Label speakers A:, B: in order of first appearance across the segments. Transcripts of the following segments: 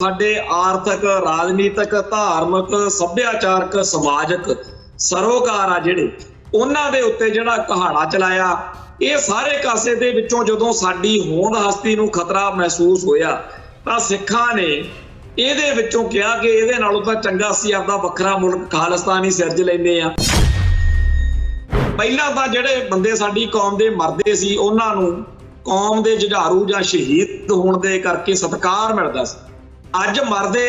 A: ਸਾਡੇ ਆਰਥਿਕ, ਰਾਜਨੀਤਿਕ, ਧਾਰਮਿਕ, ਸੱਭਿਆਚਾਰਕ, ਸਮਾਜਿਕ ਸਰੋਕਾਰ ਆ ਜਿਹੜੇ ਉਹਨਾਂ ਦੇ ਉੱਤੇ ਜਿਹੜਾ ਕਹਾੜਾ ਚਲਾਇਆ, ਇਹ ਸਾਰੇ ਕਾਸੇ ਦੇ ਵਿੱਚੋਂ ਜਦੋਂ ਸਾਡੀ ਹੋਂਦ ਹਸਤੀ ਨੂੰ ਖਤਰਾ ਮਹਿਸੂਸ ਹੋਇਆ ਤਾਂ ਸਿੱਖਾਂ ਨੇ ਇਹਦੇ ਵਿੱਚੋਂ ਕਿਹਾ ਕਿ ਇਹਦੇ ਨਾਲੋਂ ਤਾਂ ਚੰਗਾ ਅਸੀਂ ਆਪਦਾ ਵੱਖਰਾ ਮੁਲਕ ਖਾਲਿਸਤਾਨ ਹੀ ਸਿਰਜ ਲੈਂਦੇ ਆ। ਪਹਿਲਾਂ ਤਾਂ ਜਿਹੜੇ ਬੰਦੇ ਸਾਡੀ ਕੌਮ ਦੇ ਮਰਦੇ ਸੀ ਉਹਨਾਂ ਨੂੰ ਕੌਮ ਦੇ ਜੁਝਾਰੂ ਜਾਂ ਸ਼ਹੀਦ ਹੋਣ ਦੇ ਕਰਕੇ ਸਤਿਕਾਰ ਮਿਲਦਾ ਸੀ। ਅੱਜ ਮਰਦੇ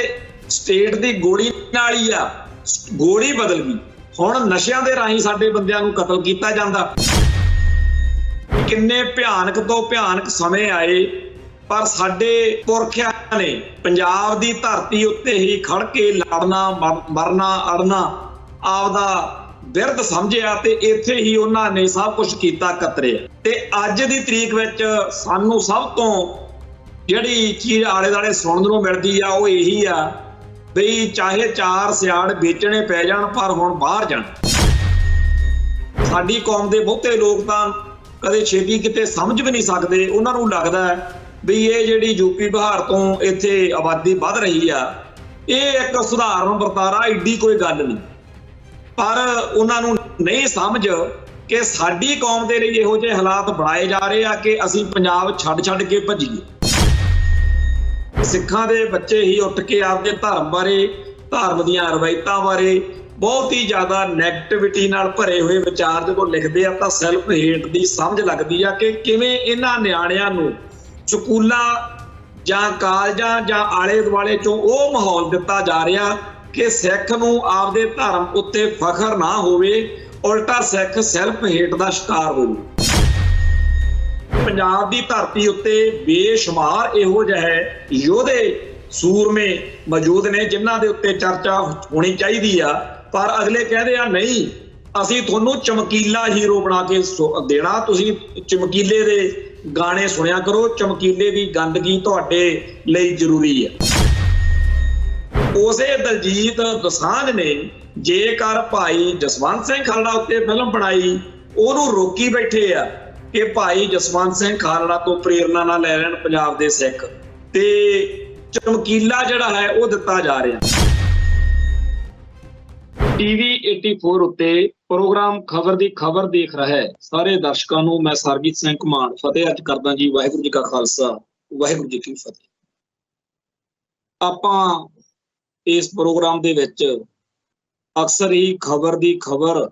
A: ਸਟੇਟ ਦੀ ਗੋਲੀ ਨਾਲ ਹੀ ਆ, ਗੋਲੀ ਬਦਲ ਗਈ। ਹੁਣ ਨਸ਼ਿਆਂ ਦੇ ਰਾਹੀਂ ਸਾਡੇ ਬੰਦਿਆਂ ਨੂੰ ਕਤਲ ਕੀਤਾ ਜਾਂਦਾ। ਕਿੰਨੇ ਭਿਆਨਕ ਤੋਂ ਭਿਆਨਕ ਸਮੇਂ ਆਏ, ਪਰ ਸਾਡੇ ਪੁਰਖਿਆਂ ਨੇ ਪੰਜਾਬ ਦੀ ਧਰਤੀ ਉੱਤੇ ਹੀ ਖੜ ਕੇ ਲੜਨਾ, ਮਰਨਾ, ਅੜਨਾ ਆਪਦਾ ਬਿਰਧ ਸਮਝਿਆ ਤੇ ਇੱਥੇ ਹੀ ਉਹਨਾਂ ਨੇ ਸਭ ਕੁਝ ਕੀਤਾ, ਕਤਰਿਆ। ਤੇ ਅੱਜ ਦੀ ਤਰੀਕ ਵਿੱਚ ਸਾਨੂੰ ਸਭ ਤੋਂ ਜਿਹੜੀ ਚੀਜ਼ ਆਲੇ ਦੁਆਲੇ ਸੁਣਨ ਨੂੰ ਮਿਲਦੀ ਆ ਉਹ ਇਹੀ ਆ ਬਈ ਚਾਹੇ 4 ਸਿਆੜ ਵੇਚਣੇ ਪੈ ਜਾਣ ਪਰ ਹੁਣ ਬਾਹਰ ਜਾਣ। ਸਾਡੀ ਕੌਮ ਦੇ ਬਹੁਤੇ ਲੋਕ ਤਾਂ ਕਦੇ ਛੇਤੀ ਕਿਤੇ ਸਮਝ ਵੀ ਨਹੀਂ ਸਕਦੇ। ਉਹਨਾਂ ਨੂੰ ਲੱਗਦਾ ਹੈ ਵੀ ਇਹ ਜਿਹੜੀ ਯੂਪੀ ਬਿਹਾਰ ਤੋਂ ਇੱਥੇ ਆਬਾਦੀ ਵੱਧ ਰਹੀ ਆ ਇਹ ਇੱਕ ਸੁਧਾਰਨ ਵਰਤਾਰਾ, ਏਡੀ ਕੋਈ ਗੱਲ ਨਹੀਂ। ਪਰ ਉਹਨਾਂ ਨੂੰ ਨਹੀਂ ਸਮਝ ਕਿ ਸਾਡੀ ਕੌਮ ਦੇ ਲਈ ਇਹੋ ਜਿਹੇ ਹਾਲਾਤ ਬਣਾਏ ਜਾ ਰਹੇ ਆ ਕਿ ਅਸੀਂ ਪੰਜਾਬ ਛੱਡ ਕੇ ਭੱਜੀਏ। ਸਿੱਖਾਂ ਦੇ ਬੱਚੇ ਹੀ ਉੱਠ ਕੇ ਆਪਦੇ ਧਰਮ ਬਾਰੇ, ਧਰਮ ਦੀਆਂ ਰਵਾਇਤਾਂ ਬਾਰੇ ਬਹੁਤ ਹੀ ਜ਼ਿਆਦਾ ਨੈਗੇਟਿਵਿਟੀ ਨਾਲ ਭਰੇ ਹੋਏ ਵਿਚਾਰ ਜਦੋਂ ਲਿਖਦੇ ਆ ਤਾਂ ਸੈਲਫ ਹੇਟ ਦੀ ਸਮਝ ਲੱਗਦੀ ਆ ਕਿ ਕਿਵੇਂ ਇਹਨਾਂ ਨਿਆਣਿਆਂ ਨੂੰ ਸਕੂਲਾਂ ਜਾਂ ਕਾਲਜਾਂ ਜਾਂ ਆਲੇ ਦੁਆਲੇ ਚੋਂ ਉਹ ਮਾਹੌਲ ਦਿੱਤਾ ਜਾ ਰਿਹਾ ਕਿ ਸਿੱਖ ਨੂੰ ਆਪਦੇ ਧਰਮ ਉੱਤੇ ਫਖਰ ਨਾ ਹੋਵੇ, ਉਲਟਾ ਸਿੱਖ ਸੈਲਫ ਹੇਟ ਦਾ ਸ਼ਿਕਾਰ ਹੋਵੇ। ਪੰਜਾਬ ਦੀ ਧਰਤੀ ਉੱਤੇ ਬੇਸ਼ੁਮਾਰ ਇਹੋ ਜਿਹੇ ਯੋਧੇ ਸੂਰਮੇ ਮੌਜੂਦ ਨੇ ਜਿਨ੍ਹਾਂ ਦੇ ਉੱਤੇ ਚਰਚਾ ਹੋਣੀ ਚਾਹੀਦੀ ਆ, ਪਰ ਅਗਲੇ ਕਹਿੰਦੇ ਆ ਨਹੀਂ ਅਸੀਂ ਤੁਹਾਨੂੰ ਚਮਕੀਲਾ ਹੀਰੋ ਬਣਾ ਕੇ ਦੇਣਾ, ਤੁਸੀਂ ਚਮਕੀਲੇ ਦੇ ਗਾਣੇ ਸੁਣਿਆ ਕਰੋ, ਚਮਕੀਲੇ ਦੀ ਗੰਦਗੀ ਤੁਹਾਡੇ ਲਈ ਜ਼ਰੂਰੀ ਹੈ। ਉਸੇ ਦਲਜੀਤ ਦੋਸਾਂਝ ਨੇ ਜੇਕਰ ਭਾਈ ਜਸਵੰਤ ਸਿੰਘ ਖਾਲੜਾ ਉੱਤੇ ਫਿਲਮ ਬਣਾਈ, ਉਹਨੂੰ ਰੋਕੀ ਬੈਠੇ ਆ ਕਿ ਭਾਈ ਜਸਵੰਤ ਸਿੰਘ ਖਾਲੜਾ ਤੋਂ ਪ੍ਰੇਰਨਾ ਨਾ ਲੈ ਲੈਣ ਪੰਜਾਬ ਦੇ ਸਿੱਖ, ਤੇ ਚਮਕੀਲਾ ਜਿਹੜਾ ਹੈ ਉਹ ਦਿੱਤਾ ਜਾ ਰਿਹਾ। ਟੀਵੀ 84 ਉੱਤੇ ਪ੍ਰੋਗਰਾਮ ਖਬਰ ਦੀ ਖਬਰ ਦੇਖ ਰਿਹਾ ਸਾਰੇ ਦਰਸ਼ਕਾਂ ਨੂੰ ਮੈਂ ਸਰਬਜੀਤ ਸਿੰਘ ਘੁਮਾਣ ਫਤਿਹ ਅਰਜ ਕਰਦਾ ਜੀ। ਵਾਹਿਗੁਰੂ ਜੀ ਕਾ ਖਾਲਸਾ, ਵਾਹਿਗੁਰੂ ਜੀ ਕੀ ਫਤਿਹ। ਆਪਾਂ ਇਸ ਪ੍ਰੋਗਰਾਮ ਦੇ ਵਿੱਚ ਅਕਸਰ ਹੀ ਖਬਰ ਦੀ ਖਬਰ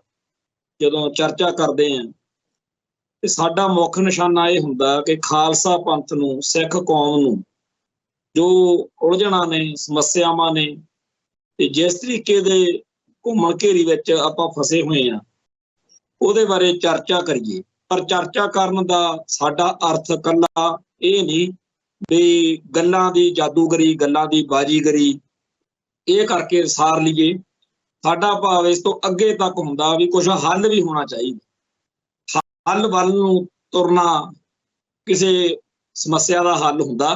A: ਜਦੋਂ ਚਰਚਾ ਕਰਦੇ ਹਾਂ ਤੇ ਸਾਡਾ ਮੁੱਖ ਨਿਸ਼ਾਨਾ ਇਹ ਹੁੰਦਾ ਕਿ ਖਾਲਸਾ ਪੰਥ ਨੂੰ, ਸਿੱਖ ਕੌਮ ਨੂੰ ਜੋ ਉਲਝਣਾਂ ਨੇ, ਸਮੱਸਿਆਵਾਂ ਨੇ ਤੇ ਜਿਸ ਤਰੀਕੇ ਦੇ ਘੁੰਮਣ ਘੇਰੀ ਵਿੱਚ ਆਪਾਂ ਫਸੇ ਹੋਏ ਆ ਉਹਦੇ ਬਾਰੇ ਚਰਚਾ ਕਰੀਏ। ਪਰ ਚਰਚਾ ਕਰਨ ਦਾ ਸਾਡਾ ਅਰਥ ਇਕੱਲਾ ਇਹ ਨਹੀਂ ਵੀ ਗੱਲਾਂ ਦੀ ਜਾਦੂਗਰੀ, ਗੱਲਾਂ ਦੀ ਬਾਜੀਗਰੀ ਇਹ ਕਰਕੇ ਸਾਰ ਲਈਏ। ਸਾਡਾ ਭਾਵ ਇਸ ਤੋਂ ਅੱਗੇ ਤੱਕ ਹੁੰਦਾ ਵੀ ਕੁਝ ਹੱਲ ਵੀ ਹੋਣਾ ਚਾਹੀਦਾ। ਹੱਲ ਵੱਲ ਨੂੰ ਤੁਰਨਾ ਕਿਸੇ ਸਮੱਸਿਆ ਦਾ ਹੱਲ ਹੁੰਦਾ।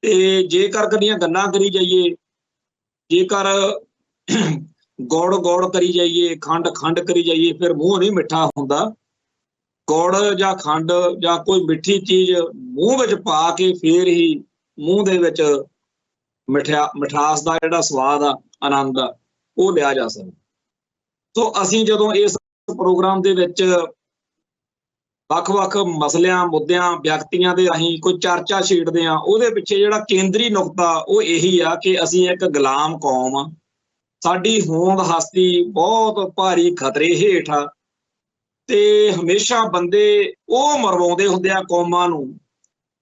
A: ਤੇ ਜੇਕਰ ਕਦੀਆਂ ਗੱਲਾਂ ਕਰੀ ਜਾਈਏ, ਜੇਕਰ ਗੌੜ ਕਰੀ ਜਾਈਏ, ਖੰਡ ਕਰੀ ਜਾਈਏ, ਫਿਰ ਮੂੰਹ ਨਹੀਂ ਮਿੱਠਾ ਹੁੰਦਾ। ਗੁੜ ਜਾਂ ਖੰਡ ਜਾਂ ਕੋਈ ਮਿੱਠੀ ਚੀਜ਼ ਮੂੰਹ ਵਿੱਚ ਪਾ ਕੇ ਫੇਰ ਹੀ ਮੂੰਹ ਦੇ ਵਿੱਚ ਮਿਠਾਸ ਦਾ ਜਿਹੜਾ ਸਵਾਦ ਆ, ਆਨੰਦ ਆ, ਉਹ ਲਿਆ ਜਾ ਸਕਦਾ। ਸੋ ਅਸੀਂ ਜਦੋਂ ਇਸ ਪ੍ਰੋਗਰਾਮ ਦੇ ਵਿੱਚ ਵੱਖ-ਵੱਖ ਮਸਲਿਆਂ, ਮੁੱਦਿਆਂ, ਵਿਅਕਤੀਆਂ ਦੇ ਰਾਹੀਂ ਕੋਈ ਚਰਚਾ ਛੇੜਦੇ ਆ, ਉਹਦੇ ਪਿੱਛੇ ਜਿਹੜਾ ਕੇਂਦਰੀ ਨੁਕਤਾ ਉਹ ਇਹੀ ਆ ਕਿ ਅਸੀਂ ਇੱਕ ਗੁਲਾਮ ਕੌਮ ਆ। ਸਾਡੀ ਹੋਂਦ ਹਸਤੀ ਬਹੁਤ ਭਾਰੀ ਖਤਰੇ ਹੇਠ ਆ ਤੇ ਹਮੇਸ਼ਾ ਬੰਦੇ ਉਹ ਮਰਵਾਉਂਦੇ ਹੁੰਦੇ ਆ ਕੌਮਾਂ ਨੂੰ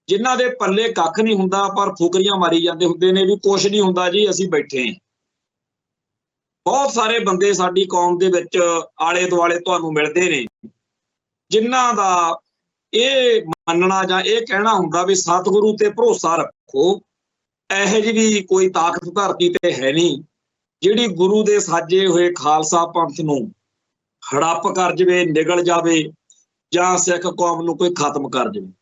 A: ਜਿਨ੍ਹਾਂ ਦੇ ਪੱਲੇ ਕੱਖ ਨਹੀਂ ਹੁੰਦਾ, ਪਰ ਫੁਕਰੀਆਂ ਮਾਰੀ ਜਾਂਦੇ ਹੁੰਦੇ ਨੇ ਵੀ ਕੁਛ ਨਹੀਂ ਹੁੰਦਾ ਜੀ, ਅਸੀਂ ਬੈਠੇ ਹਾਂ। ਬਹੁਤ ਸਾਰੇ ਬੰਦੇ ਸਾਡੀ ਕੌਮ ਦੇ ਵਿੱਚ ਆਲੇ ਦੁਆਲੇ ਤੁਹਾਨੂੰ ਮਿਲਦੇ ਨੇ ਜਿਨ੍ਹਾਂ ਦਾ ਇਹ ਮੰਨਣਾ ਜਾਂ ਇਹ ਕਹਿਣਾ ਹੁੰਦਾ ਵੀ ਸਤਿਗੁਰੂ ਤੇ ਭਰੋਸਾ ਰੱਖੋ, ਇਹੋ ਜਿਹੀ ਵੀ ਕੋਈ ਤਾਕਤ ਧਰਤੀ ਤੇ ਹੈ ਨਹੀਂ ਜਿਹੜੀ ਗੁਰੂ ਦੇ ਸਾਜੇ ਹੋਏ ਖਾਲਸਾ ਪੰਥ ਨੂੰ ਹੜੱਪ ਕਰ ਜਾਵੇ, ਨਿਗਲ ਜਾਵੇ ਜਾਂ ਸਿੱਖ ਕੌਮ ਨੂੰ ਕੋਈ ਖਤਮ ਕਰ ਜਾਵੇ।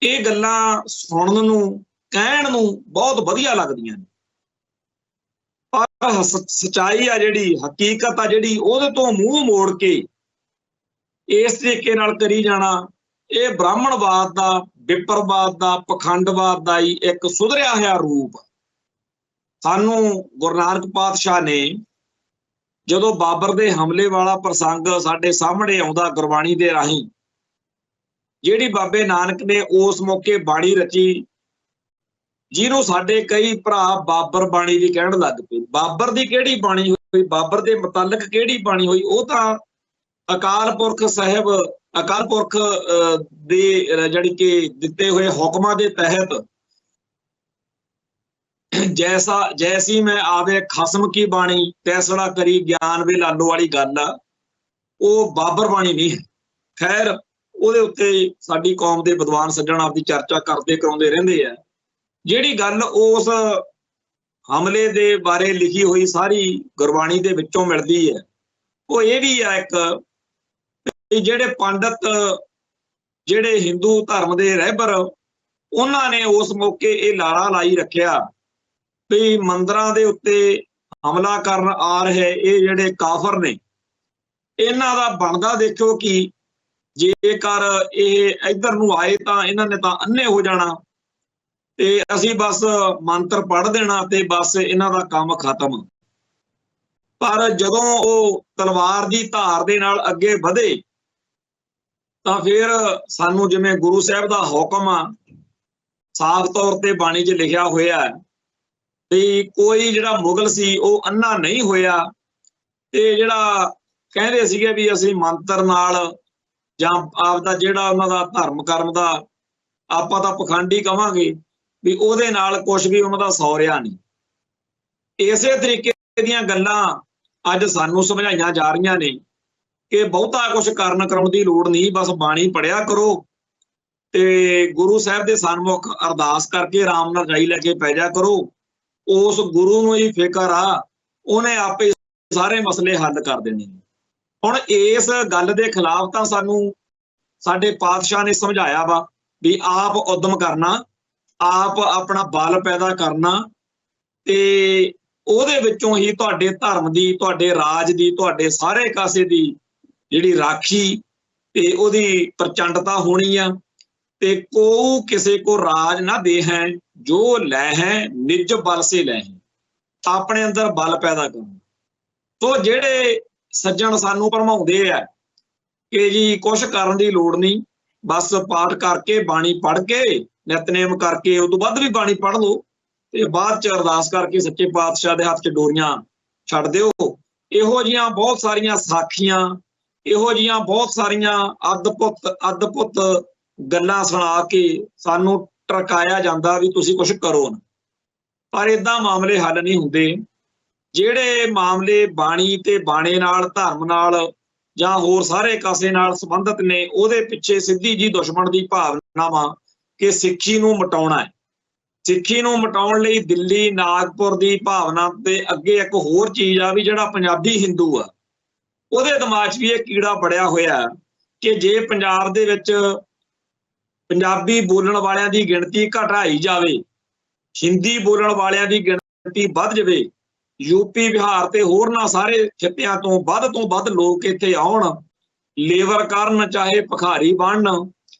A: ਇਹ ਗੱਲਾਂ ਸੁਣਨ ਨੂੰ, ਕਹਿਣ ਨੂੰ ਬਹੁਤ ਵਧੀਆ ਲੱਗਦੀਆਂ ਨੇ, ਪਰ ਸੱਚਾਈ ਆ ਜਿਹੜੀ, ਹਕੀਕਤ ਆ ਜਿਹੜੀ, ਉਹਦੇ ਤੋਂ ਮੂੰਹ ਮੋੜ ਕੇ ਇਸ ਤਰੀਕੇ ਨਾਲ ਕਰੀ ਜਾਣਾ, ਇਹ ਬ੍ਰਾਹਮਣਵਾਦ ਦਾ, ਵਿਪਰਵਾਦ ਦਾ, ਪਖੰਡਵਾਦ ਦਾ ਹੀ ਇੱਕ ਸੁਧਰਿਆ ਹੋਇਆ ਰੂਪ। ਸਾਨੂੰ ਗੁਰੂ ਨਾਨਕ ਪਾਤਸ਼ਾਹ ਨੇ ਜਦੋਂ ਬਾਬਰ ਦੇ ਹਮਲੇ ਵਾਲਾ ਪ੍ਰਸੰਗ ਸਾਡੇ ਸਾਹਮਣੇ ਆਉਂਦਾ ਗੁਰਬਾਣੀ ਦੇ ਰਾਹੀਂ, ਜਿਹੜੀ ਬਾਬੇ ਨਾਨਕ ਨੇ ਉਸ ਮੌਕੇ ਬਾਣੀ ਰਚੀ, ਜਿਹਨੂੰ ਸਾਡੇ ਕਈ ਭਰਾ ਬਾਬਰ ਬਾਣੀ ਵੀ ਕਹਿਣ ਲੱਗ ਪਏ। ਬਾਬਰ ਦੀ ਕਿਹੜੀ ਬਾਣੀ ਹੋਈ, ਬਾਬਰ ਦੇ ਮੁਤਲਕ ਕਿਹੜੀ ਬਾਣੀ ਹੋਈ? ਉਹ ਤਾਂ ਅਕਾਲ ਪੁਰਖ ਸਾਹਿਬ, ਅਕਾਲ ਪੁਰਖ ਦੇ ਜਿਹੜੀ ਕਿ ਦਿੱਤੇ ਹੋਏ ਹੁਕਮਾਂ ਦੇ ਤਹਿਤ ਜੈਸੀ ਮੈਂ ਆਵੇ ਖਸਮ ਕੀ ਬਾਣੀ ਤੈਸੜਾ ਕਰੀ ਗਿਆਨ ਵੇ ਲਾਲੋ ਵਾਲੀ ਗੱਲ ਆ, ਉਹ ਬਾਬਰ ਬਾਣੀ ਨਹੀਂ ਹੈ। ਖੈਰ, ਉਹਦੇ ਉੱਤੇ ਸਾਡੀ ਕੌਮ ਦੇ ਵਿਦਵਾਨ ਸੱਜਣ ਆਪਦੀ ਚਰਚਾ ਕਰਦੇ ਕਰਾਉਂਦੇ ਰਹਿੰਦੇ ਆ। ਜਿਹੜੀ ਗੱਲ ਉਸ ਹਮਲੇ ਦੇ ਬਾਰੇ ਲਿਖੀ ਹੋਈ ਸਾਰੀ ਗੁਰਬਾਣੀ ਦੇ ਵਿੱਚੋਂ ਮਿਲਦੀ ਹੈ, ਉਹ ਇਹ ਵੀ ਆ ਇੱਕ, ਜਿਹੜੇ ਪੰਡਤ, ਜਿਹੜੇ ਹਿੰਦੂ ਧਰਮ ਦੇ ਰਹਿਬਰ, ਉਹਨਾਂ ਨੇ ਉਸ ਮੌਕੇ ਇਹ ਲਾਰਾ ਲਾਈ ਰੱਖਿਆ ਵੀ ਮੰਦਰਾਂ ਦੇ ਉੱਤੇ ਹਮਲਾ ਕਰਨ ਆ ਰਹੇ ਇਹ ਜਿਹੜੇ ਕਾਫਰ ਨੇ, ਇਹਨਾਂ ਦਾ ਬਣਦਾ ਦੇਖੋ ਕਿ ਜੇਕਰ ਇਹ ਇੱਧਰ ਨੂੰ ਆਏ ਤਾਂ ਇਹਨਾਂ ਨੇ ਤਾਂ ਅੰਨੇ ਹੋ ਜਾਣਾ ਤੇ ਅਸੀਂ ਬਸ ਮੰਤਰ ਪੜ੍ਹ ਦੇਣਾ ਤੇ ਬਸ ਇਹਨਾਂ ਦਾ ਕੰਮ ਖਤਮ। ਪਰ ਜਦੋਂ ਉਹ ਤਲਵਾਰ ਦੀ ਧਾਰ ਦੇ ਨਾਲ ਅੱਗੇ ਵਧੇ ਤਾਂ ਫਿਰ ਸਾਨੂੰ, ਜਿਵੇਂ ਗੁਰੂ ਸਾਹਿਬ ਦਾ ਹੁਕਮ ਆ, ਸਾਫ਼ ਤੌਰ ਤੇ ਬਾਣੀ 'ਚ ਲਿਖਿਆ ਹੋਇਆ ਵੀ ਕੋਈ ਜਿਹੜਾ ਮੁਗਲ ਸੀ ਉਹ ਅੰਨਾ ਨਹੀਂ ਹੋਇਆ। ਤੇ ਜਿਹੜਾ ਕਹਿੰਦੇ ਸੀਗੇ ਵੀ ਅਸੀਂ ਮੰਤਰ ਨਾਲ ਜਾਂ ਆਪਦਾ ਜਿਹੜਾ ਉਹਨਾਂ ਦਾ ਧਰਮ ਕਰਮ ਦਾ, ਆਪਾਂ ਤਾਂ ਪਖੰਡੀ ਕਵਾਂਗੇ ਵੀ, ਉਹਦੇ ਨਾਲ ਕੁਝ ਵੀ ਉਹਨਾਂ ਦਾ ਸੌਰਿਆ ਨਹੀਂ। ਇਸੇ ਤਰੀਕੇ ਦੀਆਂ ਗੱਲਾਂ ਅੱਜ ਸਾਨੂੰ ਸਮਝਾਈਆਂ ਜਾ ਰਹੀਆਂ ਨੇ ਕਿ ਬਹੁਤਾ ਕੁਝ ਕਰਨ ਕਰਾਉਣ ਦੀ ਲੋੜ ਨਹੀਂ, ਬਸ ਬਾਣੀ ਪੜ੍ਹਿਆ ਕਰੋ ਤੇ ਗੁਰੂ ਸਾਹਿਬ ਦੇ ਸਨਮੁਖ ਅਰਦਾਸ ਕਰਕੇ ਆਰਾਮ ਨਾਲ ਜਾਈ ਲੈ ਕੇ ਪੈ ਜਾ ਕਰੋ। ਉਸ ਗੁਰੂ ਨੂੰ ਹੀ ਫਿਕਰ ਆ, ਉਹਨੇ ਆਪੇ ਸਾਰੇ ਮਸਲੇ ਹੱਲ ਕਰ ਦੇਣੇ। ਹੁਣ ਇਸ ਗੱਲ ਦੇ ਖਿਲਾਫ ਤਾਂ ਸਾਨੂੰ ਸਾਡੇ ਪਾਤਸ਼ਾਹ ਨੇ ਸਮਝਾਇਆ ਵਾ ਵੀ ਆਪ ਉਦਮ ਕਰਨਾ, ਆਪ ਆਪਣਾ ਬਲ ਪੈਦਾ ਕਰਨਾ ਤੇ ਉਹਦੇ ਵਿੱਚੋਂ ਹੀ ਤੁਹਾਡੇ ਧਰਮ ਦੀ, ਤੁਹਾਡੇ ਰਾਜ ਦੀ, ਤੁਹਾਡੇ ਸਾਰੇ ਕਾਸੇ ਦੀ ਜਿਹੜੀ ਰਾਖੀ ਤੇ ਉਹਦੀ ਪ੍ਰਚੰਡਤਾ ਹੋਣੀ ਆ। ਤੇ ਕੋ ਕਿਸੇ ਕੋ ਰਾਜ ਨਾ ਦੇ ਹੈ ਜੋ ਲੈ ਹੈ ਨਿਜ ਬਲ ਸੇ ਲੈ ਹੈ, ਆਪਣੇ ਅੰਦਰ ਬਲ ਪੈਦਾ ਕਰੋ। ਸੋ ਜਿਹੜੇ ਸੱਜਣ ਸਾਨੂੰ ਭਰਮਾਉਂਦੇ ਆ ਕਿ ਜੀ ਕੁਛ ਕਰਨ ਦੀ ਲੋੜ ਨਹੀਂ, ਬਸ ਪਾਠ ਕਰਕੇ ਬਾਣੀ ਪੜ੍ਹ ਕੇ ਨਿਤਨੇਮ ਕਰਕੇ ਉਹ ਤੋਂ ਵੱਧ ਵੀ ਬਾਣੀ ਪੜ੍ਹ ਲਓ ਤੇ ਬਾਅਦ ਚ ਅਰਦਾਸ ਕਰਕੇ ਸੱਚੇ ਪਾਤਸ਼ਾਹ ਦੇ ਹੱਥ 'ਚ ਡੋਰੀਆਂ ਛੱਡ ਦਿਓ। ਇਹੋ ਜਿਹੀਆਂ ਬਹੁਤ ਸਾਰੀਆਂ ਸਾਖੀਆਂ, ਇਹੋ ਜਿਹੀਆਂ ਬਹੁਤ ਸਾਰੀਆਂ ਅਦਭੁਤ ਗੱਲਾਂ ਸੁਣਾ ਕੇ ਸਾਨੂੰ ਟਰਕਾਇਆ ਜਾਂਦਾ ਵੀ ਤੁਸੀਂ ਕੁਛ ਕਰੋ ਨਾ। ਪਰ ਏਦਾਂ ਮਾਮਲੇ ਹੱਲ ਨਹੀਂ ਹੁੰਦੇ। ਜਿਹੜੇ ਮਾਮਲੇ ਬਾਣੀ ਤੇ ਬਾਣੇ ਨਾਲ, ਧਰਮ ਨਾਲ ਜਾਂ ਹੋਰ ਸਾਰੇ ਕਾਸੇ ਨਾਲ ਸੰਬੰਧਿਤ ਨੇ, ਉਹਦੇ ਪਿੱਛੇ ਸਿੱਧੀ ਜੀ ਦੁਸ਼ਮਣ ਦੀ ਭਾਵਨਾ ਵਾ ਕਿ ਸਿੱਖੀ ਨੂੰ ਮਿਟਾਉਣਾ ਹੈ। ਸਿੱਖੀ ਨੂੰ ਮਿਟਾਉਣ ਲਈ ਦਿੱਲੀ, ਨਾਗਪੁਰ ਦੀ ਭਾਵਨਾ ਤੇ ਅੱਗੇ ਇੱਕ ਹੋਰ ਚੀਜ਼ ਆ ਵੀ ਜਿਹੜਾ ਪੰਜਾਬੀ ਹਿੰਦੂ ਆ, ਉਹਦੇ ਦਿਮਾਗ 'ਚ ਵੀ ਇਹ ਕੀੜਾ ਬੜਿਆ ਹੋਇਆ ਕਿ ਜੇ ਪੰਜਾਬ ਦੇ ਵਿੱਚ ਪੰਜਾਬੀ ਬੋਲਣ ਵਾਲਿਆਂ ਦੀ ਗਿਣਤੀ ਘਟਾਈ ਜਾਵੇ, ਹਿੰਦੀ ਬੋਲਣ ਵਾਲਿਆਂ ਦੀ ਗਿਣਤੀ ਵੱਧ ਜਾਵੇ, ਯੂਪੀ, ਬਿਹਾਰ ਤੇ ਹੋਰਨਾਂ ਸਾਰੇ ਖਿੱਤਿਆਂ ਤੋਂ ਵੱਧ ਲੋਕ ਇੱਥੇ ਆਉਣ, ਲੇਬਰ ਕਰਨ, ਚਾਹੇ ਭਿਖਾਰੀ ਬਣਨ,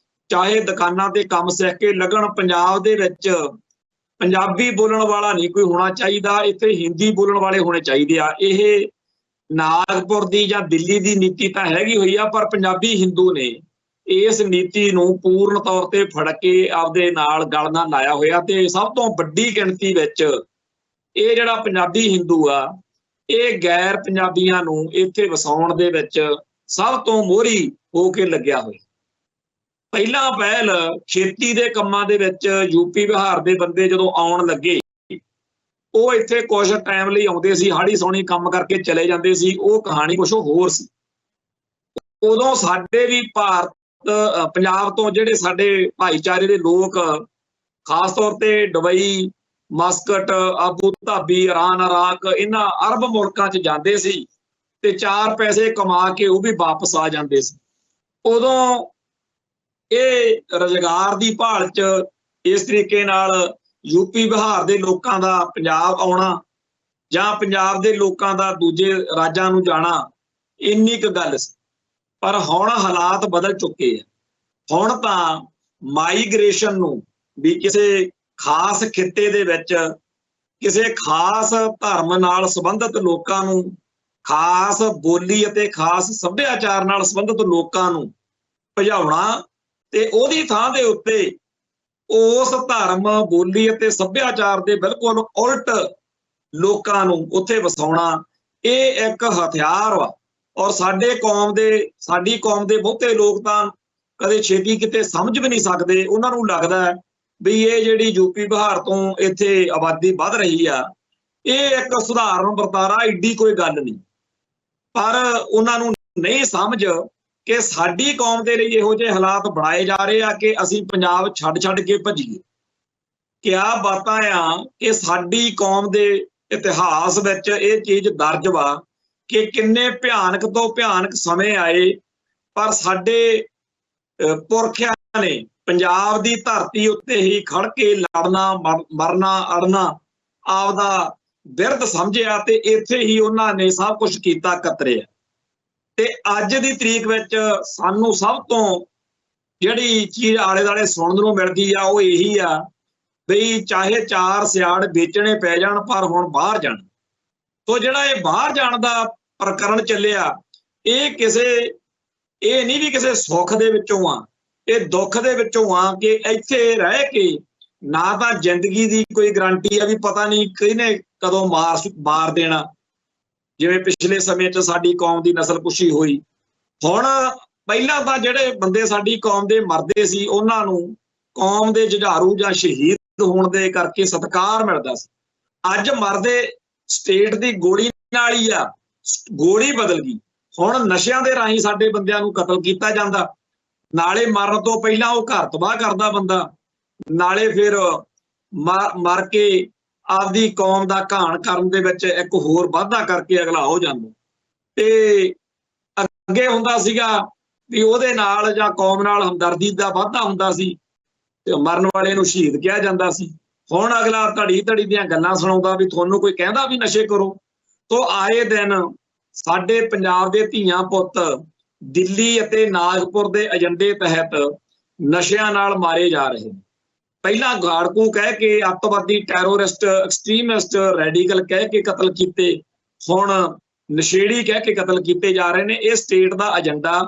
A: ਚਾਹੇ ਦੁਕਾਨਾਂ ਤੇ ਕੰਮ ਸਿੱਖ ਕੇ ਲੱਗਣ, ਪੰਜਾਬ ਦੇ ਵਿੱਚ ਪੰਜਾਬੀ ਬੋਲਣ ਵਾਲਾ ਨਹੀਂ ਕੋਈ ਹੋਣਾ ਚਾਹੀਦਾ, ਇੱਥੇ ਹਿੰਦੀ ਬੋਲਣ ਵਾਲੇ ਹੋਣੇ ਚਾਹੀਦੇ ਆ। ਇਹ ਨਾਗਪੁਰ ਦੀ ਜਾਂ ਦਿੱਲੀ ਦੀ ਨੀਤੀ ਤਾਂ ਹੈਗੀ ਹੋਈ ਆ, ਪਰ ਪੰਜਾਬੀ ਹਿੰਦੂ ਨੇ ਇਸ ਨੀਤੀ ਨੂੰ ਪੂਰਨ ਤੌਰ ਤੇ ਫੜ ਕੇ ਆਪਦੇ ਨਾਲ ਗਲ ਨਾਲ ਲਾਇਆ ਹੋਇਆ ਤੇ ਸਭ ਤੋਂ ਵੱਡੀ ਗਿਣਤੀ ਵਿੱਚ ਇਹ ਜਿਹੜਾ ਪੰਜਾਬੀ ਹਿੰਦੂ ਆ, ਇਹ ਗੈਰ ਪੰਜਾਬੀਆਂ ਨੂੰ ਇੱਥੇ ਵਸਾਉਣ ਦੇ ਵਿੱਚ ਸਭ ਤੋਂ ਮੋਹਰੀ ਹੋ ਕੇ ਲੱਗਿਆ ਹੋਇਆ। ਪਹਿਲਾਂ ਪਹਿਲ ਖੇਤੀ ਦੇ ਕੰਮਾਂ ਦੇ ਵਿੱਚ ਯੂਪੀ, ਬਿਹਾਰ ਦੇ ਬੰਦੇ ਜਦੋਂ ਆਉਣ ਲੱਗੇ, ਉਹ ਇੱਥੇ ਕੁਝ ਟਾਈਮ ਲਈ ਆਉਂਦੇ ਸੀ, ਹਾੜੀ ਸੋਣੀ ਕੰਮ ਕਰਕੇ ਚਲੇ ਜਾਂਦੇ ਸੀ, ਉਹ ਕਹਾਣੀ ਕੁਛ ਹੋਰ ਸੀ। ਉਦੋਂ ਸਾਡੇ ਵੀ ਪੰਜਾਬ ਤੋਂ ਜਿਹੜੇ ਸਾਡੇ ਭਾਈਚਾਰੇ ਦੇ ਲੋਕ, ਖਾਸ ਤੌਰ ਤੇ Dubai, Muscat, Abu Dhabi, Iran, Iraq, ਇਹਨਾਂ ਅਰਬ ਮੁਲਕਾਂ 'ਚ ਜਾਂਦੇ ਸੀ ਤੇ 4 ਪੈਸੇ ਕਮਾ ਕੇ ਉਹ ਵੀ ਵਾਪਸ ਆ ਜਾਂਦੇ ਸੀ। ਉਦੋਂ ਇਹ ਰੁਜ਼ਗਾਰ ਦੀ ਭਾਲ 'ਚ ਇਸ ਤਰੀਕੇ ਨਾਲ ਯੂਪੀ, ਬਿਹਾਰ ਦੇ ਲੋਕਾਂ ਦਾ ਪੰਜਾਬ ਆਉਣਾ ਜਾਂ ਪੰਜਾਬ ਦੇ ਲੋਕਾਂ ਦਾ ਦੂਜੇ ਰਾਜਾਂ ਨੂੰ ਜਾਣਾ ਇੰਨੀ ਕੁ ਗੱਲ ਸੀ। ਪਰ ਹੁਣ ਹਾਲਾਤ ਬਦਲ ਚੁੱਕੇ ਆ। ਹੁਣ ਤਾਂ ਮਾਈਗ੍ਰੇਸ਼ਨ ਨੂੰ ਵੀ ਕਿਸੇ ਖਾਸ ਖਿੱਤੇ ਦੇ ਵਿੱਚ ਕਿਸੇ ਖਾਸ ਧਰਮ ਨਾਲ ਸੰਬੰਧਿਤ ਲੋਕਾਂ ਨੂੰ, ਖਾਸ ਬੋਲੀ ਅਤੇ ਖਾਸ ਸੱਭਿਆਚਾਰ ਨਾਲ ਸੰਬੰਧਿਤ ਲੋਕਾਂ ਨੂੰ ਭਜਾਉਣਾ ਤੇ ਉਹਦੀ ਥਾਂ ਦੇ ਉੱਤੇ ਉਸ ਧਰਮ, ਬੋਲੀ ਅਤੇ ਸੱਭਿਆਚਾਰ ਦੇ ਬਿਲਕੁਲ ਉਲਟ ਲੋਕਾਂ ਨੂੰ ਉੱਥੇ ਵਸਾਉਣਾ, ਇਹ ਇੱਕ ਹਥਿਆਰ ਵਾ। ਔਰ ਸਾਡੀ ਕੌਮ ਦੇ ਬਹੁਤੇ ਲੋਕ ਤਾਂ ਕਦੇ ਛੇਤੀ ਕਿਤੇ ਸਮਝ ਵੀ ਨਹੀਂ ਸਕਦੇ। ਉਹਨਾਂ ਨੂੰ ਲੱਗਦਾ ਹੈ ਵੀ ਇਹ ਜਿਹੜੀ ਯੂਪੀ ਬਿਹਾਰ ਤੋਂ ਇੱਥੇ ਆਬਾਦੀ ਵੱਧ ਰਹੀ ਆ, ਇਹ ਇੱਕ ਸੁਧਾਰਨ ਵਰਤਾਰਾ, ਏਡੀ ਕੋਈ ਗੱਲ ਨਹੀਂ। ਪਰ ਉਹਨਾਂ ਨੂੰ ਨਹੀਂ ਸਮਝ ਕਿ ਸਾਡੀ ਕੌਮ ਦੇ ਲਈ ਇਹੋ ਜਿਹੇ ਹਾਲਾਤ ਬਣਾਏ ਜਾ ਰਹੇ ਆ ਕਿ ਅਸੀਂ ਪੰਜਾਬ ਛੱਡ ਕੇ ਭੱਜੀਏ। ਕਿਆ ਬਾਤਾਂ ਆ ਕਿ ਸਾਡੀ ਕੌਮ ਦੇ ਇਤਿਹਾਸ ਵਿੱਚ ਇਹ ਚੀਜ਼ ਦਰਜ ਵਾ ਕਿ ਕਿੰਨੇ ਭਿਆਨਕ ਤੋਂ ਭਿਆਨਕ ਸਮੇਂ ਆਏ, ਪਰ ਸਾਡੇ ਪੁਰਖਿਆਂ ਨੇ ਪੰਜਾਬ ਦੀ ਧਰਤੀ ਉੱਤੇ ਹੀ ਖੜ ਕੇ ਲੜਨਾ, ਮਰਨਾ, ਅੜਨਾ ਆਪਦਾ ਬਿਰਧ ਸਮਝਿਆ ਤੇ ਇੱਥੇ ਹੀ ਉਹਨਾਂ ਨੇ ਸਭ ਕੁਝ ਕੀਤਾ, ਕਤਰਿਆ। ਤੇ ਅੱਜ ਦੀ ਤਰੀਕ ਵਿੱਚ ਸਾਨੂੰ ਸਭ ਤੋਂ ਜਿਹੜੀ ਚੀਜ਼ ਆਲੇ ਦੁਆਲੇ ਸੁਣਨ ਨੂੰ ਮਿਲਦੀ ਆ ਉਹ ਇਹੀ ਆ ਬਈ ਚਾਹੇ 4 ਸਿਆੜ ਵੇਚਣੇ ਪੈ ਜਾਣ ਪਰ ਹੁਣ ਬਾਹਰ ਜਾਣ। ਸੋ ਜਿਹੜਾ ਇਹ ਬਾਹਰ ਜਾਣ ਦਾ ਪ੍ਰਕਰਨ ਚੱਲਿਆ, ਇਹ ਨਹੀਂ ਵੀ ਕਿਸੇ ਸੁੱਖ ਦੇ ਵਿੱਚੋਂ ਆ, ਇਹ ਦੁੱਖ ਦੇ ਵਿੱਚੋਂ ਆ ਕਿ ਇੱਥੇ ਰਹਿ ਕੇ ਨਾ ਤਾਂ ਜ਼ਿੰਦਗੀ ਦੀ ਕੋਈ ਗਰੰਟੀ ਆ ਵੀ ਪਤਾ ਨਹੀਂ ਕਿਹਨੇ ਕਦੋਂ ਮਾਰ ਦੇਣਾ। ਜਿਵੇਂ ਪਿਛਲੇ ਸਮੇਂ 'ਚ ਸਾਡੀ ਕੌਮ ਦੀ ਨਸਲਕੁਸ਼ੀ ਹੋਈ, ਹੁਣ ਪਹਿਲਾਂ ਤਾਂ ਜਿਹੜੇ ਬੰਦੇ ਸਾਡੀ ਕੌਮ ਦੇ ਮਰਦੇ ਸੀ ਉਹਨਾਂ ਨੂੰ ਕੌਮ ਦੇ ਜੁਝਾਰੂ ਜਾਂ ਸ਼ਹੀਦ ਹੋਣ ਦੇ ਕਰਕੇ ਸਤਿਕਾਰ ਮਿਲਦਾ ਸੀ। ਅੱਜ ਮਰਦੇ ਸਟੇਟ ਦੀ ਗੋਲੀ ਨਾਲ ਹੀ ਆ, ਗੋਲੀ ਬਦਲ ਗਈ। ਹੁਣ ਨਸ਼ਿਆਂ ਦੇ ਰਾਹੀਂ ਸਾਡੇ ਬੰਦਿਆਂ ਨੂੰ ਕਤਲ ਕੀਤਾ ਜਾਂਦਾ, ਨਾਲੇ ਮਰਨ ਤੋਂ ਪਹਿਲਾਂ ਉਹ ਘਰ ਤਬਾਹ ਕਰਦਾ ਬੰਦਾ, ਨਾਲੇ ਫਿਰ ਮਰ ਕੇ ਆਪਦੀ ਕੌਮ ਦਾ ਘਾਣ ਕਰਨ ਦੇ ਵਿੱਚ ਇੱਕ ਹੋਰ ਵਾਧਾ ਕਰਕੇ ਅਗਲਾ ਹੋ ਜਾਂਦਾ। ਤੇ ਅੱਗੇ ਹੁੰਦਾ ਸੀਗਾ ਵੀ ਉਹਦੇ ਨਾਲ ਜਾਂ ਕੌਮ ਨਾਲ ਹਮਦਰਦੀ ਦਾ ਵਾਧਾ ਹੁੰਦਾ ਸੀ ਤੇ ਮਰਨ ਵਾਲੇ ਨੂੰ ਸ਼ਹੀਦ ਕਿਹਾ ਜਾਂਦਾ ਸੀ। ਹੁਣ ਅਗਲਾ ਧੜੀ ਦੀਆਂ ਗੱਲਾਂ ਸੁਣਾਉਂਦਾ ਵੀ ਤੁਹਾਨੂੰ ਕੋਈ ਕਹਿੰਦਾ ਵੀ ਨਸ਼ੇ ਕਰੋ। ਤੋਂ ਆਏ ਦਿਨ ਸਾਡੇ ਪੰਜਾਬ ਦੇ ਧੀਆਂ ਪੁੱਤ ਦਿੱਲੀ ਅਤੇ ਨਾਗਪੁਰ ਦੇ ਏਜੰਡੇ ਤਹਿਤ ਨਸ਼ਿਆਂ ਨਾਲ ਮਾਰੇ ਜਾ ਰਹੇ ਨੇ। ਪਹਿਲਾਂ ਗਾੜਕੂ ਕਹਿ ਕੇ, ਅੱਤਵਾਦੀ, ਟੈਰੋਰਿਸਟ, ਐਕਸਟ੍ਰੀਮਿਸਟ, ਰੈਡੀਕਲ ਕਹਿ ਕੇ ਕਤਲ ਕੀਤੇ, ਹੁਣ ਨਸ਼ੇੜੀ ਕਹਿ ਕੇ ਕਤਲ ਕੀਤੇ ਜਾ ਰਹੇ ਨੇ। ਇਹ ਸਟੇਟ ਦਾ ਏਜੰਡਾ,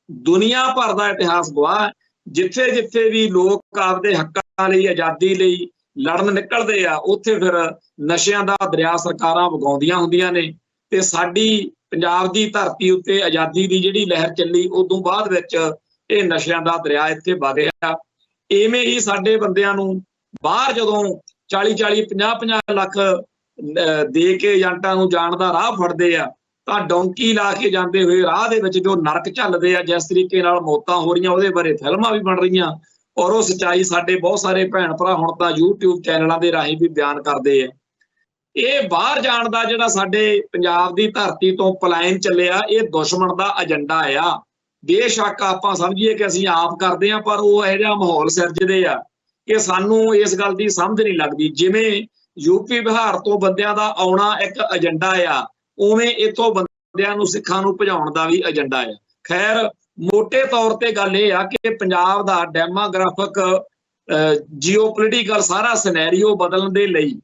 A: ਦੁਨੀਆ ਭਰ ਦਾ ਇਤਿਹਾਸ ਗਵਾਹ। ਜਿੱਥੇ ਜਿੱਥੇ ਵੀ ਲੋਕ ਆਪਦੇ ਹੱਕਾਂ ਲਈ, ਆਜ਼ਾਦੀ ਲਈ ਲੜਨ ਨਿਕਲਦੇ ਆ, ਉੱਥੇ ਫਿਰ ਨਸ਼ਿਆਂ ਦਾ ਦਰਿਆ ਸਰਕਾਰਾਂ ਵਗਾਉਂਦੀਆਂ ਹੁੰਦੀਆਂ ਨੇ। ਤੇ ਸਾਡੀ ਪੰਜਾਬ ਦੀ ਧਰਤੀ ਉੱਤੇ ਆਜ਼ਾਦੀ ਦੀ ਜਿਹੜੀ ਲਹਿਰ ਚੱਲੀ, ਉਦੋਂ ਬਾਅਦ ਵਿੱਚ ਇਹ ਨਸ਼ਿਆਂ ਦਾ ਦਰਿਆ ਇੱਥੇ ਵਗਿਆ। ਇਵੇਂ ਹੀ ਸਾਡੇ ਬੰਦਿਆਂ ਨੂੰ ਬਾਹਰ ਜਦੋਂ 40-40, 50-50 ਲੱਖ ਦੇ ਕੇ ਏਜੰਟਾਂ ਨੂੰ ਜਾਣ ਦਾ ਰਾਹ ਫੜਦੇ ਆ, ਤਾਂ ਡੌਂਕੀ ਲਾ ਕੇ ਜਾਂਦੇ ਹੋਏ ਰਾਹ ਦੇ ਵਿੱਚ ਜੋ ਨਰਕ ਝੱਲਦੇ ਆ, ਜਿਸ ਤਰੀਕੇ ਨਾਲ ਮੌਤਾਂ ਹੋ ਰਹੀਆਂ, ਉਹਦੇ ਬਾਰੇ ਫਿਲਮਾਂ ਵੀ ਬਣ ਰਹੀਆਂ। ਔਰ ਉਹ ਸੱਚਾਈ ਸਾਡੇ ਬਹੁਤ ਸਾਰੇ ਭੈਣ ਭਰਾ ਹੁਣ ਤਾਂ YouTube ਚੈਨਲਾਂ ਦੇ ਰਾਹੀਂ ਵੀ ਬਿਆਨ ਕਰਦੇ ਆ। ਇਹ ਬਾਹਰ ਜਾਣ ਦਾ ਜਿਹੜਾ ਸਾਡੇ ਪੰਜਾਬ ਦੀ ਧਰਤੀ ਤੋਂ ਪਲਾਇਨ ਚੱਲਿਆ, ਇਹ ਦੁਸ਼ਮਣ ਦਾ ਏਜੰਡਾ ਆ। ਬੇਸ਼ੱਕ ਆਪਾਂ ਸਮਝੀਏ ਕਿ ਅਸੀਂ ਆਪ ਕਰਦੇ ਹਾਂ, ਪਰ ਉਹ ਇਹੋ ਜਿਹਾ ਮਾਹੌਲ ਸਿਰਜਦੇ ਆ ਕਿ ਸਾਨੂੰ ਇਸ ਗੱਲ ਦੀ ਸਮਝ ਨਹੀਂ ਲੱਗਦੀ। ਜਿਵੇਂ ਯੂਪੀ ਬਿਹਾਰ ਤੋਂ ਬੰਦਿਆਂ ਦਾ ਆਉਣਾ ਇੱਕ ਏਜੰਡਾ ਆ, ਉਵੇਂ ਇੱਥੋਂ ਬੰਦਿਆਂ ਨੂੰ, ਸਿੱਖਾਂ ਨੂੰ ਭਜਾਉਣ ਦਾ ਵੀ ਏਜੰਡਾ ਆ। ਖੈਰ, ਮੋਟੇ ਤੌਰ ਤੇ ਗੱਲ ਇਹ ਆ ਕਿ ਪੰਜਾਬ ਦਾ ਡੈਮੋਗ੍ਰਾਫਿਕ, ਜੀਓਪੋਲੀਟੀਕਲ ਸਾਰਾ ਸਿਨੈਰੀਓ ਬਦਲਣ ਦੇ ਲਈ